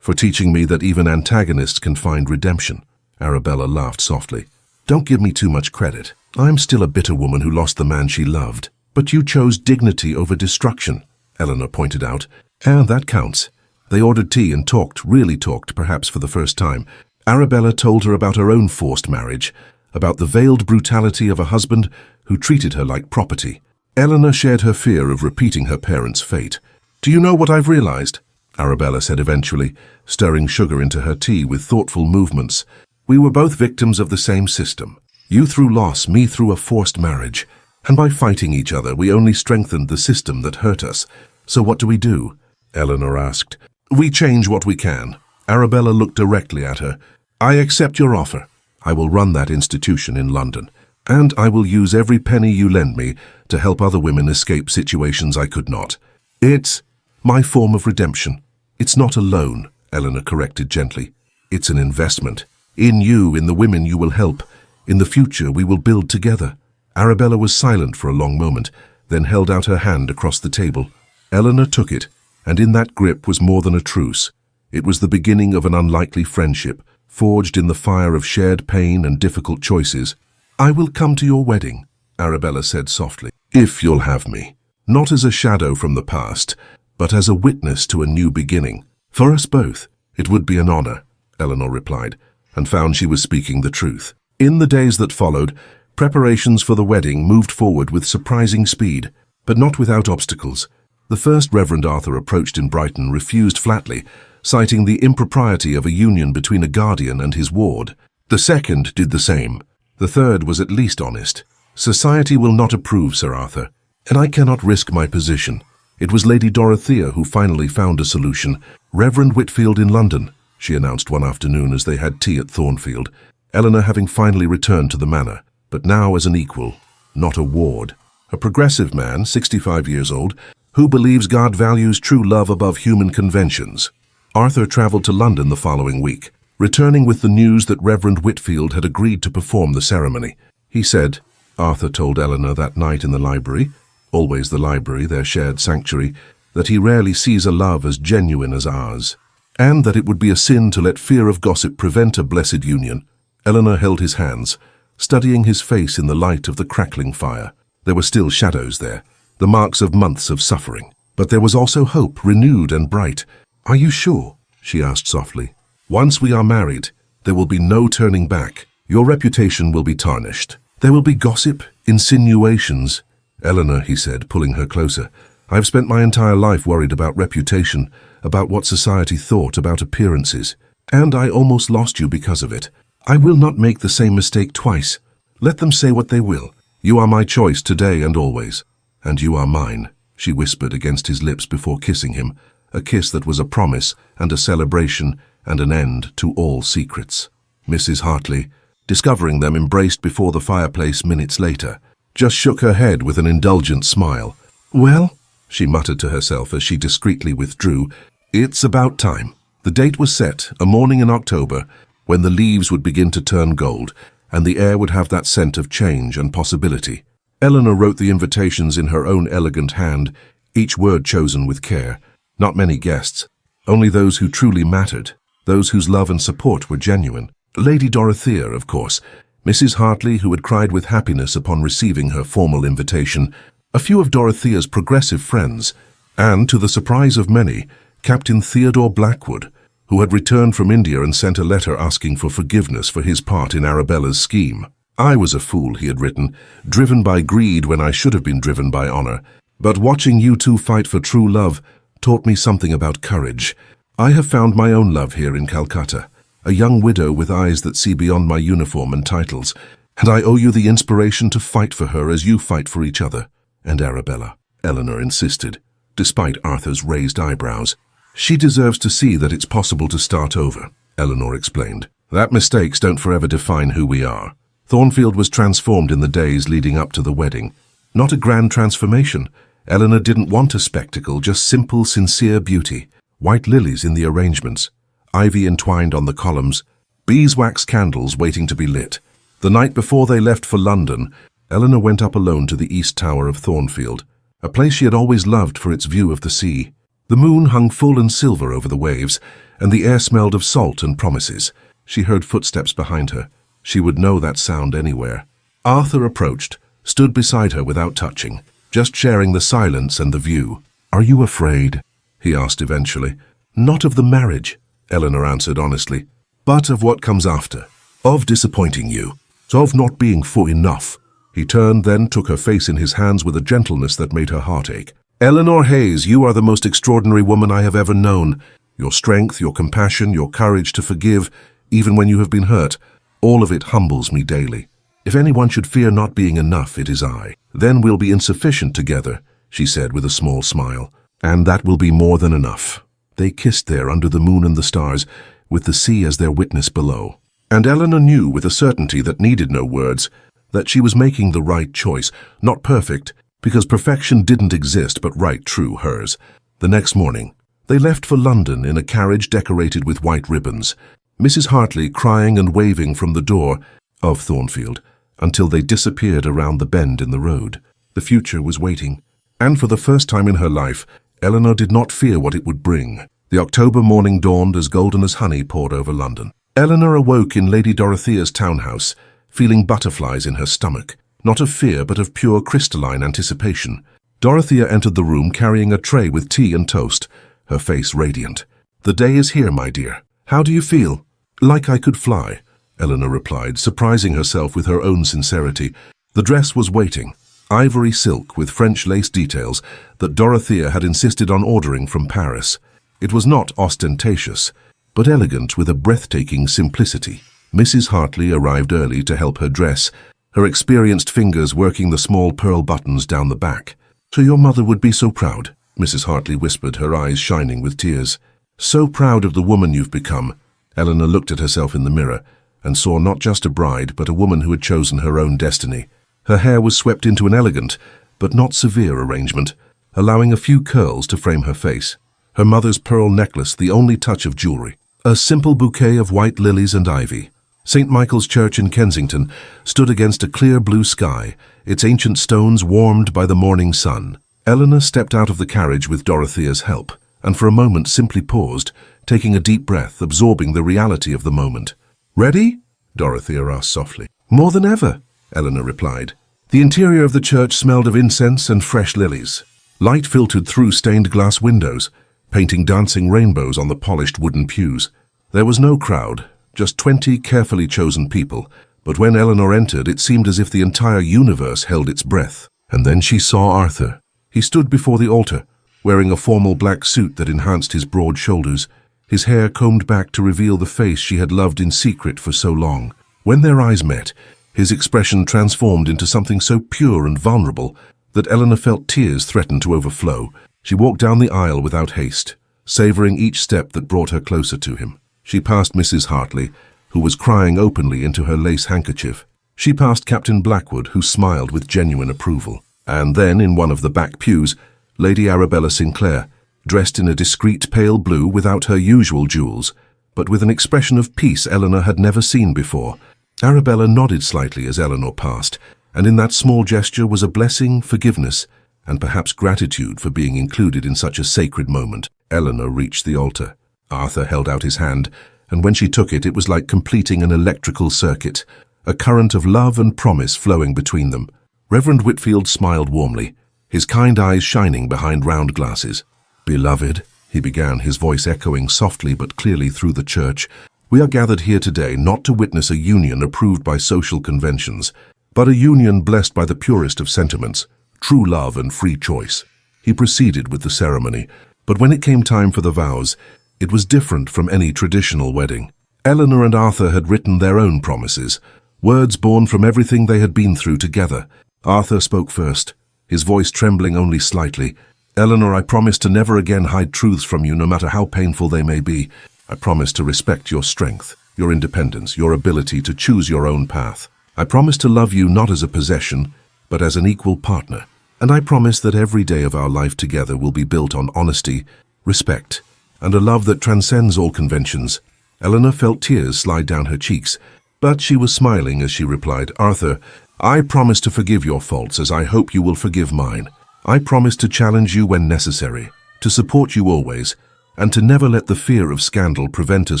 teaching me that even antagonists can find redemption." Arabella laughed softly. "Don't give me too much credit. I'm still a bitter woman who lost the man she loved. But you chose dignity over destruction," Eleanor pointed out. "And that counts." They ordered tea and talked, really talked, perhaps for the first time. Arabella told her about her own forced marriage, about the veiled brutality of a husband who treated her like property. Eleanor shared her fear of repeating her parents' fate. "Do you know what I've realized?" Arabella said eventually, stirring sugar into her tea with thoughtful movements. "We were both victims of the same system. You through loss, me through a forced marriage. And by fighting each other, we only strengthened the system that hurt us. So what do we do?" Eleanor asked. "We change what we can." Arabella looked directly at her. "I accept your offer. I will run that institution in London. And I will use every penny you lend me to help other women escape situations I could not. It's my form of redemption." "It's not a loan," Eleanor corrected gently. "It's an investment. In you, in the women you will help. In the future we will build together." Arabella was silent for a long moment, then held out her hand across the table. Eleanor took it, and in that grip was more than a truce. It was the beginning of an unlikely friendship, forged in the fire of shared pain and difficult choices. "I will come to your wedding," Arabella said softly, "if you'll have me. Not as a shadow from the past, but as a witness to a new beginning. For us both, it would be an honor," Eleanor replied, and found she was speaking the truth. In the days that followed, preparations for the wedding moved forward with surprising speed, but not without obstacles. The first Reverend Arthur approached in Brighton refused flatly, citing the impropriety of a union between a guardian and his ward. The second did the same. The third was at least honest. "Society will not approve, Sir Arthur, and I cannot risk my position. It was Lady Dorothea who finally found a solution. "Reverend Whitfield in London," she announced one afternoon as they had tea at Thornfield, Eleanor having finally returned to the manor, but now as an equal, not a ward. A progressive man, 65 years old, who believes God values true love above human conventions. Arthur travelled to London the following week, returning with the news that Reverend Whitfield had agreed to perform the ceremony. He said, Arthur told Eleanor that night in the library, always the library, their shared sanctuary, that he rarely sees a love as genuine as ours, and that it would be a sin to let fear of gossip prevent a blessed union. Eleanor held his hands, studying his face in the light of the crackling fire. There were still shadows there, the marks of months of suffering. But there was also hope, renewed and bright. "Are you sure?" she asked softly. "Once we are married, there will be no turning back. Your reputation will be tarnished. There will be gossip, insinuations." "Eleanor," he said, pulling her closer, "I've spent my entire life worried about reputation, about what society thought, about appearances. And I almost lost you because of it. I will not make the same mistake twice. Let them say what they will. You are my choice today and always. And you are mine," she whispered against his lips before kissing him, a kiss that was a promise and a celebration and an end to all secrets. Mrs. Hartley, discovering them embraced before the fireplace minutes later, just shook her head with an indulgent smile. "Well," she muttered to herself as she discreetly withdrew, "it's about time." The date was set, a morning in October, when the leaves would begin to turn gold, and the air would have that scent of change and possibility. Eleanor wrote the invitations in her own elegant hand, each word chosen with care. Not many guests, only those who truly mattered, those whose love and support were genuine. Lady Dorothea, of course, Mrs. Hartley, who had cried with happiness upon receiving her formal invitation, a few of Dorothea's progressive friends, and, to the surprise of many, Captain Theodore Blackwood, who had returned from India and sent a letter asking for forgiveness for his part in Arabella's scheme. "I was a fool," he had written, "driven by greed when I should have been driven by honor. But watching you two fight for true love taught me something about courage. I have found my own love here in Calcutta, a young widow with eyes that see beyond my uniform and titles, and I owe you the inspiration to fight for her as you fight for each other." "And Arabella," Eleanor insisted, despite Arthur's raised eyebrows. "She deserves to see that it's possible to start over," Eleanor explained. "That mistakes don't forever define who we are." Thornfield was transformed in the days leading up to the wedding. Not a grand transformation. Eleanor didn't want a spectacle, just simple, sincere beauty. White lilies in the arrangements, ivy entwined on the columns, beeswax candles waiting to be lit. The night before they left for London, Eleanor went up alone to the east tower of Thornfield, a place she had always loved for its view of the sea. The moon hung full and silver over the waves, and the air smelled of salt and promises. She heard footsteps behind her. She would know that sound anywhere. Arthur approached, stood beside her without touching, just sharing the silence and the view. "Are you afraid?" he asked eventually. "Not of the marriage," Eleanor answered honestly, "but of what comes after. Of disappointing you. Of not being full enough." He turned, then took her face in his hands with a gentleness that made her heart ache. "Eleanor Hayes, you are the most extraordinary woman I have ever known. Your strength, your compassion, your courage to forgive, even when you have been hurt, all of it humbles me daily. If anyone should fear not being enough, it is I. Then we'll be insufficient together," she said with a small smile. "And that will be more than enough." They kissed there under the moon and the stars, with the sea as their witness below. And Eleanor knew with a certainty that needed no words, that she was making the right choice, not perfect, because perfection didn't exist, but right, true, hers. The next morning, they left for London in a carriage decorated with white ribbons, Mrs. Hartley crying and waving from the door of Thornfield, until they disappeared around the bend in the road. The future was waiting, and for the first time in her life, Eleanor did not fear what it would bring. The October morning dawned as golden as honey poured over London. Eleanor awoke in Lady Dorothea's townhouse, feeling butterflies in her stomach, not of fear but of pure crystalline anticipation. Dorothea entered the room carrying a tray with tea and toast, her face radiant. "The day is here, my dear. How do you feel?" "Like I could fly," Eleanor replied, surprising herself with her own sincerity. The dress was waiting, ivory silk with French lace details that Dorothea had insisted on ordering from Paris. It was not ostentatious, but elegant with a breathtaking simplicity. Mrs. Hartley arrived early to help her dress, her experienced fingers working the small pearl buttons down the back. "So your mother would be so proud," Mrs. Hartley whispered, her eyes shining with tears. "So proud of the woman you've become." Eleanor looked at herself in the mirror and saw not just a bride, but a woman who had chosen her own destiny. Her hair was swept into an elegant, but not severe arrangement, allowing a few curls to frame her face. Her mother's pearl necklace the only touch of jewelry. A simple bouquet of white lilies and ivy. St. Michael's Church in Kensington stood against a clear blue sky, its ancient stones warmed by the morning sun. Eleanor stepped out of the carriage with Dorothea's help, and for a moment simply paused, taking a deep breath, absorbing the reality of the moment. "Ready?" Dorothea asked softly. "More than ever," Eleanor replied. The interior of the church smelled of incense and fresh lilies. Light filtered through stained glass windows, painting dancing rainbows on the polished wooden pews. There was no crowd, just 20 carefully chosen people, but when Eleanor entered, it seemed as if the entire universe held its breath. And then she saw Arthur. He stood before the altar, wearing a formal black suit that enhanced his broad shoulders, his hair combed back to reveal the face she had loved in secret for so long. When their eyes met, his expression transformed into something so pure and vulnerable that Eleanor felt tears threaten to overflow. She walked down the aisle without haste, savoring each step that brought her closer to him. She passed Mrs. Hartley, who was crying openly into her lace handkerchief. She passed Captain Blackwood, who smiled with genuine approval. And then, in one of the back pews, Lady Arabella Sinclair, dressed in a discreet pale blue without her usual jewels, but with an expression of peace Eleanor had never seen before. Arabella nodded slightly as Eleanor passed, and in that small gesture was a blessing, forgiveness, and perhaps gratitude for being included in such a sacred moment. Eleanor reached the altar. Arthur held out his hand, and when she took it, it was like completing an electrical circuit, a current of love and promise flowing between them. Reverend Whitfield smiled warmly, his kind eyes shining behind round glasses. "Beloved," he began, his voice echoing softly but clearly through the church, "we are gathered here today not to witness a union approved by social conventions, but a union blessed by the purest of sentiments, true love and free choice." He proceeded with the ceremony, but when it came time for the vows, it was different from any traditional wedding. Eleanor and Arthur had written their own promises, words born from everything they had been through together. Arthur spoke first, his voice trembling only slightly. "Eleanor, I promise to never again hide truths from you, no matter how painful they may be. I promise to respect your strength, your independence, your ability to choose your own path. I promise to love you not as a possession, but as an equal partner. And I promise that every day of our life together will be built on honesty, respect, and a love that transcends all conventions." Eleanor felt tears slide down her cheeks, but she was smiling as she replied, "Arthur, I promise to forgive your faults as I hope you will forgive mine. I promise to challenge you when necessary, to support you always, and to never let the fear of scandal prevent us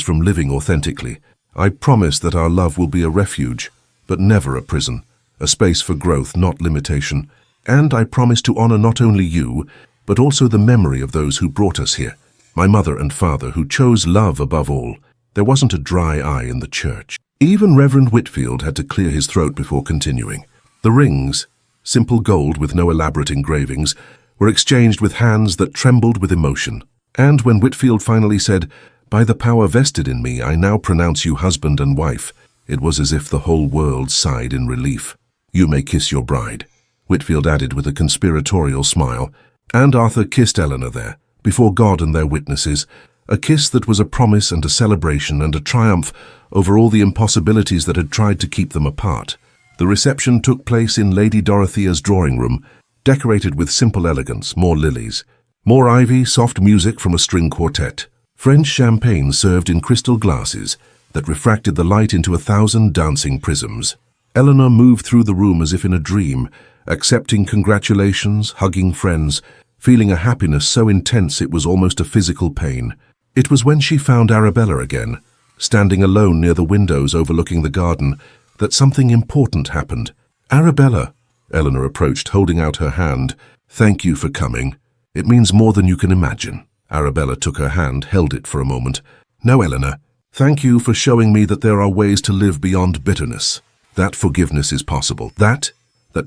from living authentically. I promise that our love will be a refuge, but never a prison, a space for growth, not limitation. And I promise to honor not only you, but also the memory of those who brought us here, my mother and father, who chose love above all." There wasn't a dry eye in the church. Even Reverend Whitfield had to clear his throat before continuing. The rings, simple gold with no elaborate engravings, were exchanged with hands that trembled with emotion. And when Whitfield finally said, "By the power vested in me, I now pronounce you husband and wife," it was as if the whole world sighed in relief. "You may kiss your bride," Whitfield added with a conspiratorial smile. And Arthur kissed Eleanor there, before God and their witnesses, a kiss that was a promise and a celebration and a triumph over all the impossibilities that had tried to keep them apart. The reception took place in Lady Dorothea's drawing room, decorated with simple elegance, more lilies, more ivy, soft music from a string quartet, French champagne served in crystal glasses that refracted the light into 1,000 dancing prisms. Eleanor moved through the room as if in a dream, accepting congratulations, hugging friends, feeling a happiness so intense it was almost a physical pain. It was when she found Arabella again, standing alone near the windows overlooking the garden, that something important happened. "Arabella," Eleanor approached, holding out her hand. "Thank you for coming. It means more than you can imagine." Arabella took her hand, held it for a moment. "No, Eleanor. Thank you for showing me that there are ways to live beyond bitterness. That forgiveness is possible. That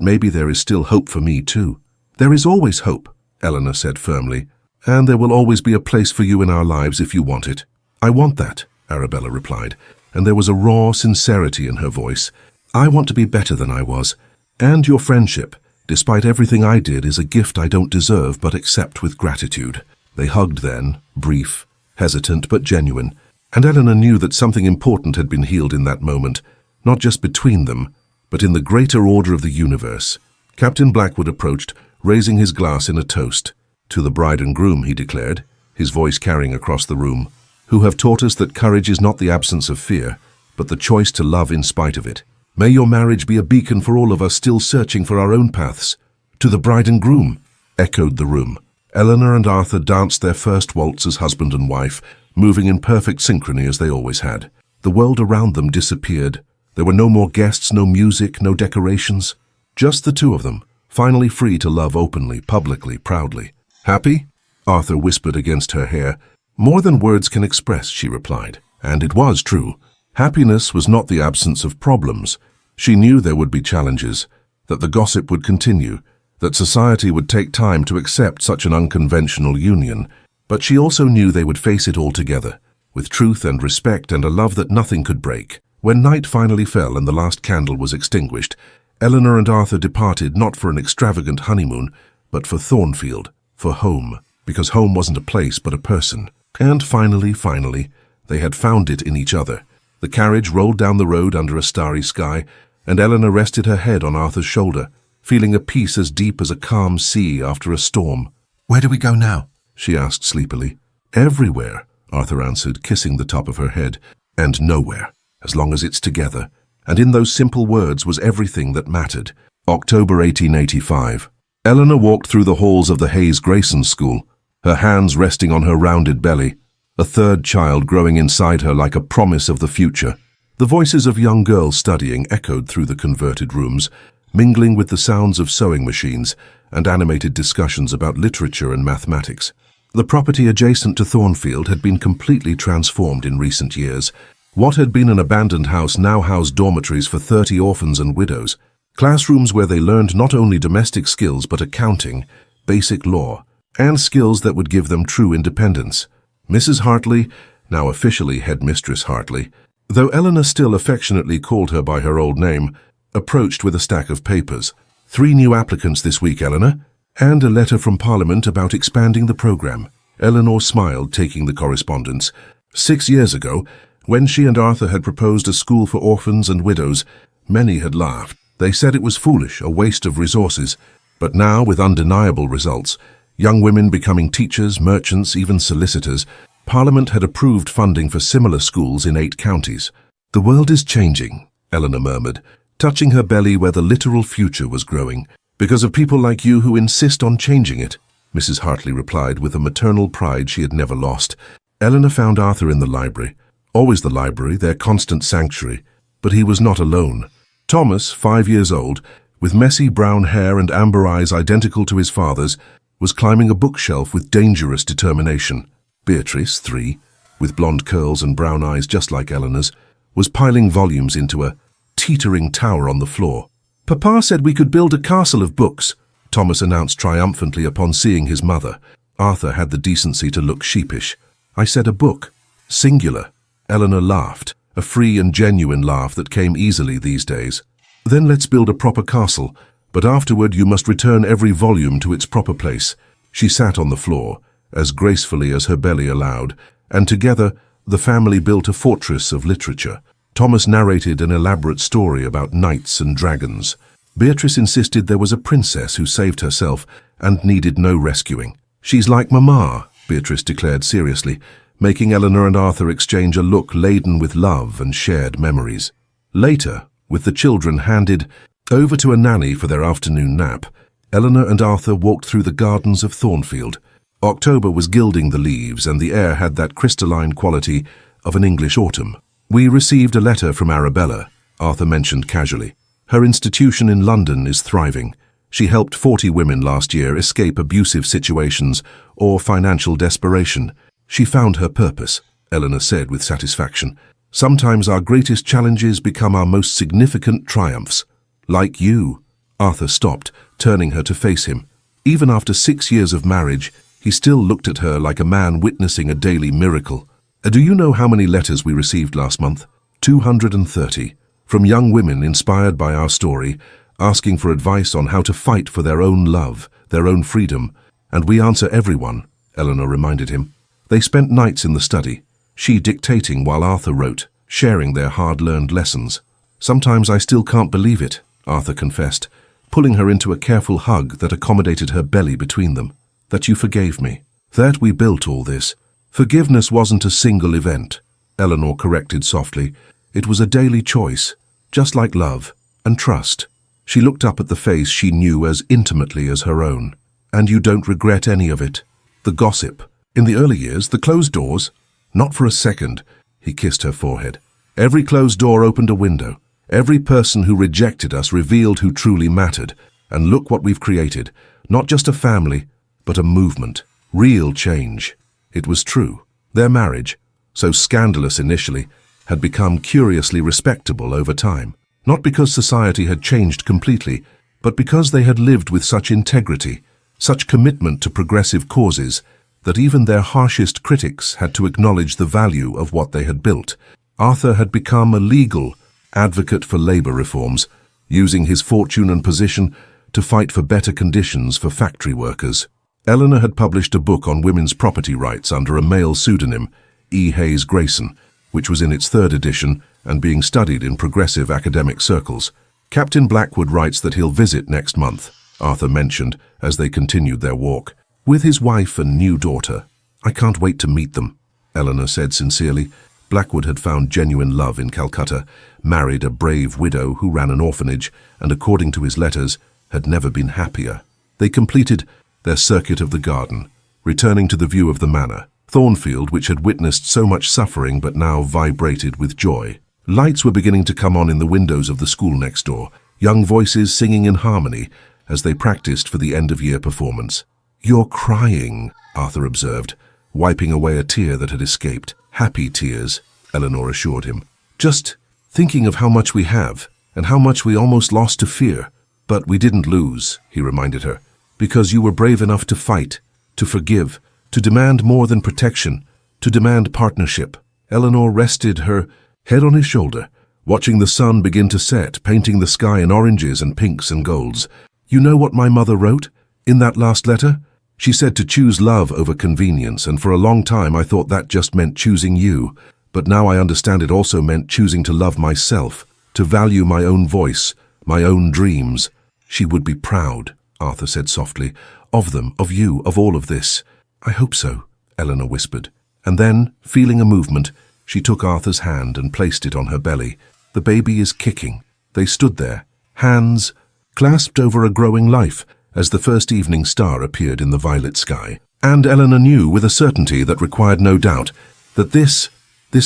maybe there is still hope for me too." "There is always hope," Eleanor said firmly. "And there will always be a place for you in our lives if you want it." "I want that," Arabella replied, and there was a raw sincerity in her voice. "I want to be better than I was. And your friendship, Despite everything I did is a gift I don't deserve but accept with gratitude." They hugged then, brief, hesitant but genuine, and Elena knew that something important had been healed in that moment, not just between them, but in the greater order of the universe. Captain Blackwood approached, raising his glass in a toast. "To the bride and groom," he declared, his voice carrying across the room, "who have taught us that courage is not the absence of fear, but the choice to love in spite of it. May your marriage be a beacon for all of us still searching for our own paths." "To the bride and groom," echoed the room. Eleanor and Arthur danced their first waltz as husband and wife, moving in perfect synchrony as they always had. The world around them disappeared. There were no more guests, no music, no decorations. Just the two of them, finally free to love openly, publicly, proudly. "Happy?" Arthur whispered against her hair. "More than words can express," she replied. And it was true. Happiness was not the absence of problems. She knew there would be challenges, that the gossip would continue, that society would take time to accept such an unconventional union. But she also knew they would face it all together, with truth and respect and a love that nothing could break. When night finally fell and the last candle was extinguished, Eleanor and Arthur departed not for an extravagant honeymoon, but for Thornfield, for home, because home wasn't a place but a person. And finally, they had found it in each other. The carriage rolled down the road under a starry sky, and Eleanor rested her head on Arthur's shoulder, feeling a peace as deep as a calm sea after a storm. "Where do we go now?" she asked sleepily. "Everywhere," Arthur answered, kissing the top of her head. "And nowhere, as long as it's together." And in those simple words was everything that mattered. October 1885. Eleanor walked through the halls of the Hayes Grayson School, her hands resting on her rounded belly, a third child growing inside her like a promise of the future. The voices of young girls studying echoed through the converted rooms, mingling with the sounds of sewing machines and animated discussions about literature and mathematics. The property adjacent to Thornfield had been completely transformed in recent years. What had been an abandoned house now housed dormitories for 30 orphans and widows, classrooms where they learned not only domestic skills but accounting, basic law, and skills that would give them true independence. Mrs. Hartley, now officially Headmistress Hartley, though Eleanor still affectionately called her by her old name, approached with a stack of papers. "3 new applicants this week, Eleanor, and a letter from Parliament about expanding the programme." Eleanor smiled, taking the correspondence. 6 years ago, when she and Arthur had proposed a school for orphans and widows, many had laughed. They said it was foolish, a waste of resources. But now, with undeniable results, young women becoming teachers, merchants, even solicitors, Parliament had approved funding for similar schools in 8 counties. "The world is changing," Eleanor murmured, touching her belly where the literal future was growing. "Because of people like you who insist on changing it," Mrs. Hartley replied with a maternal pride she had never lost. Eleanor found Arthur in the library. Always the library, their constant sanctuary. But he was not alone. Thomas, 5 years old, with messy brown hair and amber eyes identical to his father's, was climbing a bookshelf with dangerous determination. Beatrice, 3, with blonde curls and brown eyes just like Eleanor's, was piling volumes into a teetering tower on the floor. "Papa said we could build a castle of books," Thomas announced triumphantly upon seeing his mother. Arthur had the decency to look sheepish. "I said a book. Singular." Eleanor laughed, a free and genuine laugh that came easily these days. "Then let's build a proper castle, but afterward you must return every volume to its proper place." She sat on the floor, as gracefully as her belly allowed, and together the family built a fortress of literature. Thomas narrated an elaborate story about knights and dragons. Beatrice insisted there was a princess who saved herself and needed no rescuing. "She's like Mama," Beatrice declared seriously, making Eleanor and Arthur exchange a look laden with love and shared memories. Later, with the children handed over to a nanny for their afternoon nap, Eleanor and Arthur walked through the gardens of Thornfield. October was gilding the leaves, and the air had that crystalline quality of an English autumn. "We received a letter from Arabella," Arthur mentioned casually. "Her institution in London is thriving. She helped 40 women last year escape abusive situations or financial desperation. She found her purpose," Eleanor said with satisfaction. "Sometimes our greatest challenges become our most significant triumphs. Like you." Arthur stopped, turning her to face him. Even after 6 years of marriage, he still looked at her like a man witnessing a daily miracle. "Do you know how many letters we received last month? 230. From young women inspired by our story, asking for advice on how to fight for their own love, their own freedom. And we answer everyone, Eleanor reminded him. They spent nights in the study, she dictating while Arthur wrote, sharing their hard-learned lessons. Sometimes I still can't believe it, Arthur confessed, pulling her into a careful hug that accommodated her belly between them. That you forgave me. That we built all this. Forgiveness wasn't a single event, Eleanor corrected softly. It was a daily choice, just like love and trust. She looked up at the face she knew as intimately as her own. And you don't regret any of it. The gossip. In the early years, the closed doors. Not for a second. He kissed her forehead. Every closed door opened a window. Every person who rejected us revealed who truly mattered. And look what we've created. Not just a family, but a movement. Real change. It was true. Their marriage, so scandalous initially, had become curiously respectable over time. Not because society had changed completely, but because they had lived with such integrity, such commitment to progressive causes, that even their harshest critics had to acknowledge the value of what they had built. Arthur had become a legal advocate for labor reforms, using his fortune and position to fight for better conditions for factory workers. Eleanor had published a book on women's property rights under a male pseudonym, E. Hayes Grayson, which was in its third edition and being studied in progressive academic circles. Captain Blackwood writes that he'll visit next month, Arthur mentioned as they continued their walk, with his wife and new daughter. I can't wait to meet them, Eleanor said sincerely. Blackwood had found genuine love in Calcutta, married a brave widow who ran an orphanage, and according to his letters, had never been happier. They completed their circuit of the garden, returning to the view of the manor, Thornfield, which had witnessed so much suffering but now vibrated with joy. Lights were beginning to come on in the windows of the school next door, young voices singing in harmony as they practiced for the end-of-year performance. You're crying, Arthur observed, wiping away a tear that had escaped. Happy tears, Eleanor assured him. Just thinking of how much we have, and how much we almost lost to fear. But we didn't lose, he reminded her, because you were brave enough to fight, to forgive, to demand more than protection, to demand partnership. Eleanor rested her head on his shoulder, watching the sun begin to set, painting the sky in oranges and pinks and golds. You know what my mother wrote in that last letter? She said to choose love over convenience, and for a long time I thought that just meant choosing you. But now I understand it also meant choosing to love myself, to value my own voice, my own dreams. She would be proud, Arthur said softly, of them, of you, of all of this. I hope so, Eleanor whispered. And then, feeling a movement, she took Arthur's hand and placed it on her belly. The baby is kicking. They stood there, hands clasped over a growing life, as the first evening star appeared in the violet sky. And Eleanor knew with a certainty that required no doubt that this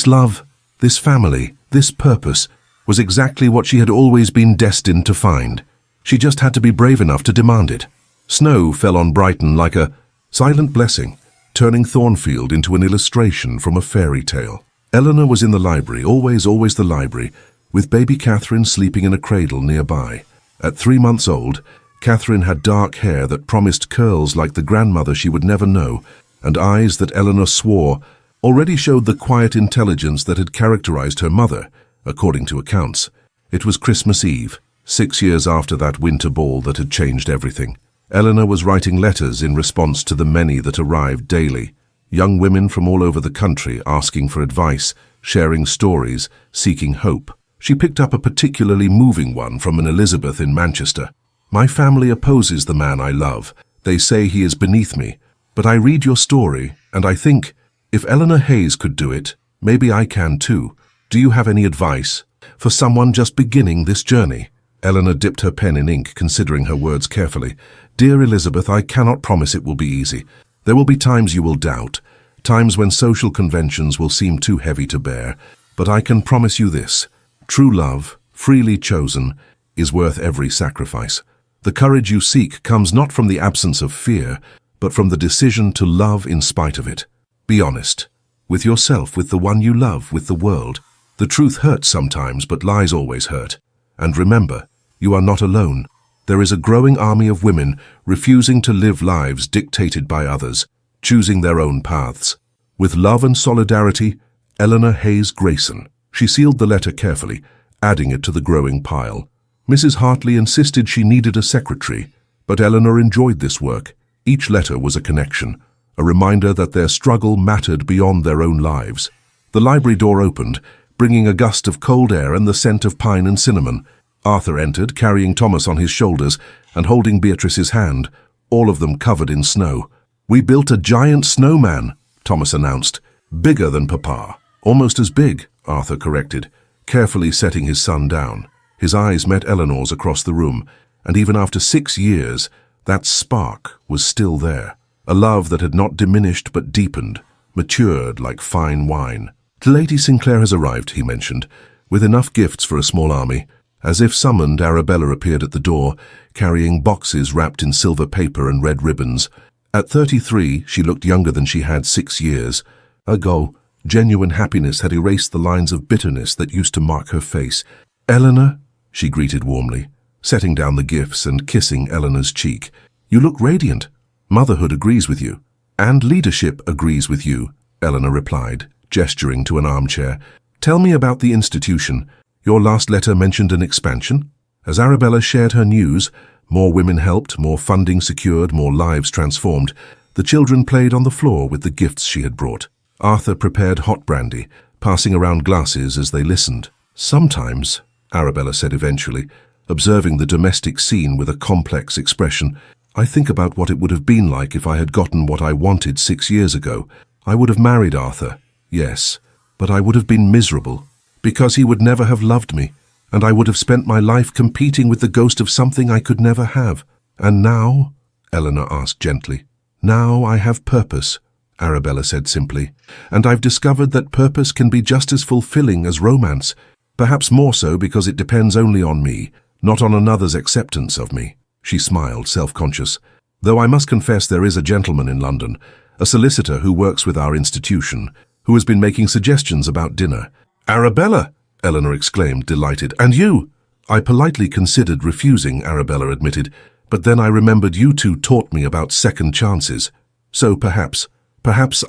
love, this family, this purpose was exactly what she had always been destined to find. She just had to be brave enough to demand it. Snow fell on Brighton like a silent blessing, turning Thornfield into an illustration from a fairy tale. Eleanor was in the library, always the library, with baby Catherine sleeping in a cradle nearby. At 3 months old, Catherine had dark hair that promised curls like the grandmother she would never know, and eyes that Eleanor swore already showed the quiet intelligence that had characterized her mother, according to accounts. It was Christmas Eve, 6 years after that winter ball that had changed everything. Eleanor was writing letters in response to the many that arrived daily. Young women from all over the country asking for advice, sharing stories, seeking hope. She picked up a particularly moving one from an Elizabeth in Manchester. My family opposes the man I love. They say he is beneath me. But I read your story, and I think, if Elena Hayes could do it, maybe I can too. Do you have any advice for someone just beginning this journey? Eleanor dipped her pen in ink, considering her words carefully. Dear Elizabeth, I cannot promise it will be easy. There will be times you will doubt, times when social conventions will seem too heavy to bear. But I can promise you this. True love, freely chosen, is worth every sacrifice. The courage you seek comes not from the absence of fear, but from the decision to love in spite of it. Be honest. With yourself, with the one you love, with the world. The truth hurts sometimes, but lies always hurt. And remember, you are not alone. There is a growing army of women refusing to live lives dictated by others, choosing their own paths. With love and solidarity, Elena Hayes Grayson. She sealed the letter carefully, adding it to the growing pile. Mrs. Hartley insisted she needed a secretary, but Eleanor enjoyed this work. Each letter was a connection, a reminder that their struggle mattered beyond their own lives. The library door opened, bringing a gust of cold air and the scent of pine and cinnamon. Arthur entered, carrying Thomas on his shoulders and holding Beatrice's hand, all of them covered in snow. "We built a giant snowman," Thomas announced. "Bigger than Papa." "Almost as big," Arthur corrected, carefully setting his son down. His eyes met Eleanor's across the room, and even after 6 years, that spark was still there. A love that had not diminished but deepened, matured like fine wine. "Lady Sinclair has arrived," he mentioned, "with enough gifts for a small army." As if summoned, Arabella appeared at the door, carrying boxes wrapped in silver paper and red ribbons. At 33, she looked younger than she had 6 years ago. Genuine happiness had erased the lines of bitterness that used to mark her face. "Eleanor," she greeted warmly, setting down the gifts and kissing Eleanor's cheek. "You look radiant. Motherhood agrees with you." "And leadership agrees with you," Eleanor replied, gesturing to an armchair. "Tell me about the institution. Your last letter mentioned an expansion." As Arabella shared her news, more women helped, more funding secured, more lives transformed. The children played on the floor with the gifts she had brought. Arthur prepared hot brandy, passing around glasses as they listened. "Sometimes," Arabella said eventually, observing the domestic scene with a complex expression, "I think about what it would have been like if I had gotten what I wanted 6 years ago. I would have married Arthur, yes, but I would have been miserable, because he would never have loved me, and I would have spent my life competing with the ghost of something I could never have. And now," Eleanor asked gently. "Now I have purpose," Arabella said simply, "and I've discovered that purpose can be just as fulfilling as romance, perhaps more so because it depends only on me, not on another's acceptance of me." She smiled, self-conscious. "Though I must confess there is a gentleman in London, a solicitor who works with our institution, who has been making suggestions about dinner." "Arabella!" Eleanor exclaimed, delighted. "And you?" "I politely considered refusing," Arabella admitted, "but then I remembered you two taught me about second chances. So perhaps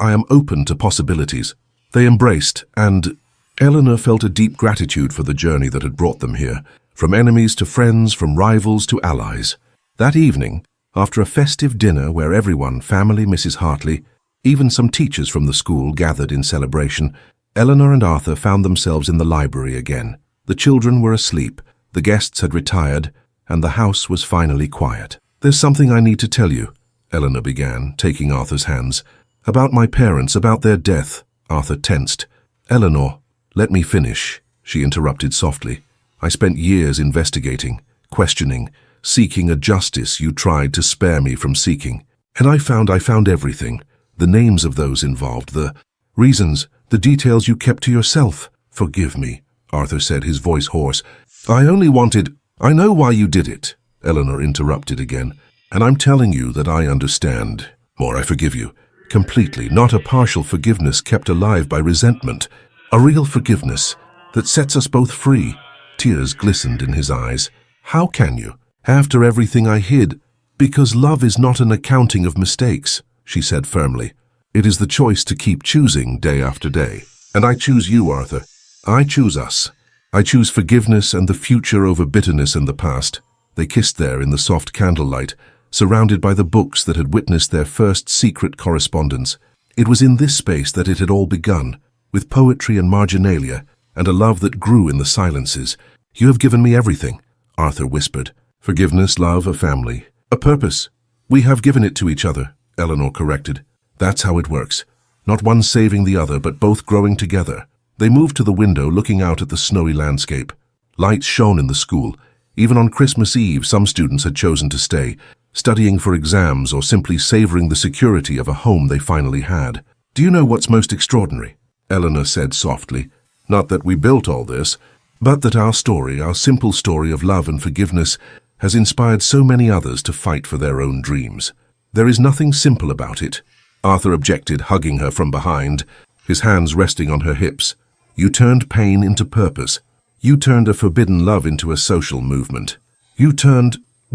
I am open to possibilities." They embraced, and Eleanor felt a deep gratitude for the journey that had brought them here, from enemies to friends, from rivals to allies. That evening, after a festive dinner where everyone, family, Mrs. Hartley, even some teachers from the school gathered in celebration, Eleanor and Arthur found themselves in the library again. The children were asleep, the guests had retired, and the house was finally quiet. "There's something I need to tell you," Eleanor began, taking Arthur's hands. "About my parents, about their death." Arthur tensed. "Eleanor, let me finish," she interrupted softly. "I spent years investigating, questioning, seeking a justice you tried to spare me from seeking. And I found everything. The names of those involved, the reasons, the details you kept to yourself." "Forgive me," Arthur said, his voice hoarse. "I know why you did it," Eleanor interrupted again. "And I'm telling you that I understand. More, I forgive you. Completely, not a partial forgiveness kept alive by resentment. A real forgiveness that sets us both free." Tears glistened in his eyes. "How can you? After everything I hid?" "Because love is not an accounting of mistakes," she said firmly. "It is the choice to keep choosing day after day. And I choose you, Arthur. I choose us. I choose forgiveness and the future over bitterness and the past." They kissed there in the soft candlelight, surrounded by the books that had witnessed their first secret correspondence. It was in this space that it had all begun, with poetry and marginalia, and a love that grew in the silences. "You have given me everything," Arthur whispered. "Forgiveness, love, a family, a purpose. We have given it to each other," Eleanor corrected. "That's how it works. Not one saving the other, but both growing together." They moved to the window, looking out at the snowy landscape. Lights shone in the school. Even on Christmas Eve, some students had chosen to stay, studying for exams or simply savoring the security of a home they finally had. "Do you know what's most extraordinary?" Eleanor said softly. "Not that we built all this, but that our story, our simple story of love and forgiveness, has inspired so many others to fight for their own dreams. There is nothing simple about it," Arthur objected, hugging her from behind, his hands resting on her hips. "You turned pain into purpose. You turned a forbidden love into a social movement. We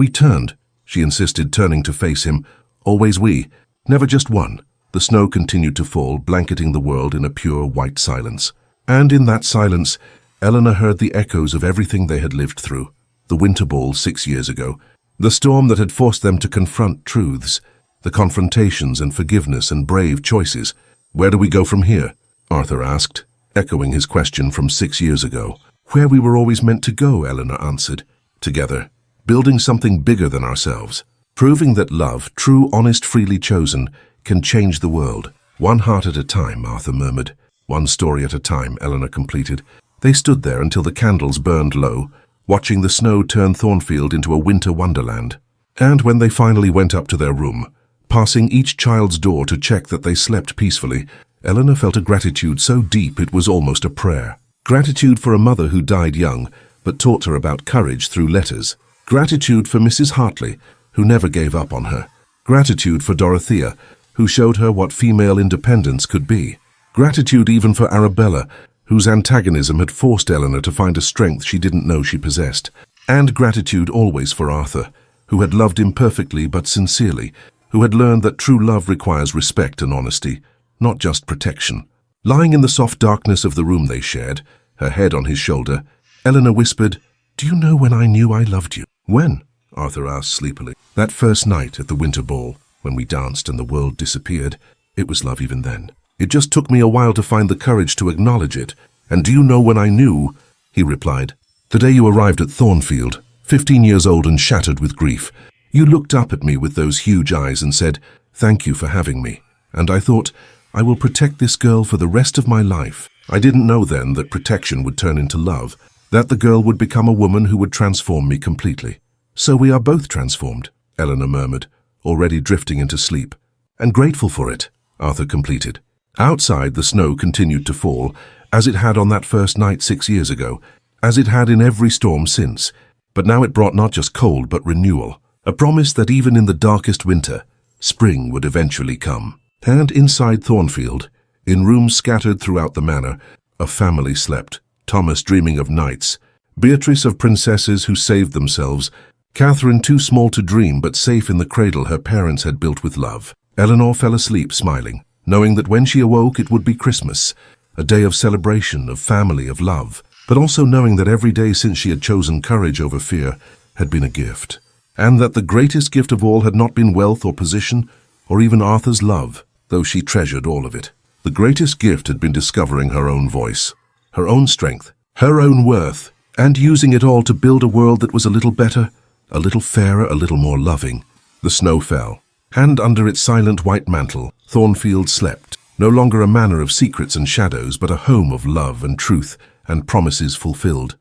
turned," she insisted, turning to face him. "Always we, never just one." The snow continued to fall, blanketing the world in a pure white silence. And in that silence, Eleanor heard the echoes of everything they had lived through. the winter ball 6 years ago, the storm that had forced them to confront truths, the confrontations and forgiveness and brave choices. "Where do we go from here?" Arthur asked, echoing his question from 6 years ago. "Where we were always meant to go," Elena answered. "Together, building something bigger than ourselves, proving that love, true, honest, freely chosen, can change the world." "One heart at a time," Arthur murmured. "One story at a time," Elena completed. They stood there until the candles burned low, watching the snow turn Thornfield into a winter wonderland. And when they finally went up to their room, passing each child's door to check that they slept peacefully, Elena felt a gratitude so deep it was almost a prayer. Gratitude for a mother who died young, but taught her about courage through letters. Gratitude for Mrs. Hartley, who never gave up on her. Gratitude for Dorothea, who showed her what female independence could be. Gratitude even for Arabella, whose antagonism had forced Elena to find a strength she didn't know she possessed. And gratitude always for Arthur, who had loved imperfectly but sincerely, who had learned that true love requires respect and honesty, not just protection. Lying in the soft darkness of the room they shared, her head on his shoulder, Elena whispered, "Do you know when I knew I loved you?" "When?" Arthur asked sleepily. "That first night at the winter ball, when we danced and the world disappeared. It was love even then. It just took me a while to find the courage to acknowledge it. And do you know when I knew?" He replied, "The day you arrived at Thornfield, 15 years old and shattered with grief. You looked up at me with those huge eyes and said, 'Thank you for having me.' And I thought, I will protect this girl for the rest of my life." I didn't know then that protection would turn into love, that the girl would become a woman who would transform me completely. "So we are both transformed," Elena murmured, already drifting into sleep. "And grateful for it," Arthur completed. Outside, the snow continued to fall, as it had on that first night 6 years ago, as it had in every storm since. But now it brought not just cold, but renewal, a promise that even in the darkest winter, spring would eventually come. And inside Thornfield, in rooms scattered throughout the manor, a family slept. Thomas dreaming of knights, Beatrice of princesses who saved themselves, Catherine too small to dream but safe in the cradle her parents had built with love. Eleanor fell asleep smiling, knowing that when she awoke it would be Christmas, a day of celebration, of family, of love, but also knowing that every day since she had chosen courage over fear had been a gift, and that the greatest gift of all had not been wealth or position, or even Arthur's love, though she treasured all of it. The greatest gift had been discovering her own voice, her own strength, her own worth, and using it all to build a world that was a little better, a little fairer, a little more loving. The snow fell, and under its silent white mantle, Thornfield slept, no longer a manor of secrets and shadows, but a home of love and truth and promises fulfilled.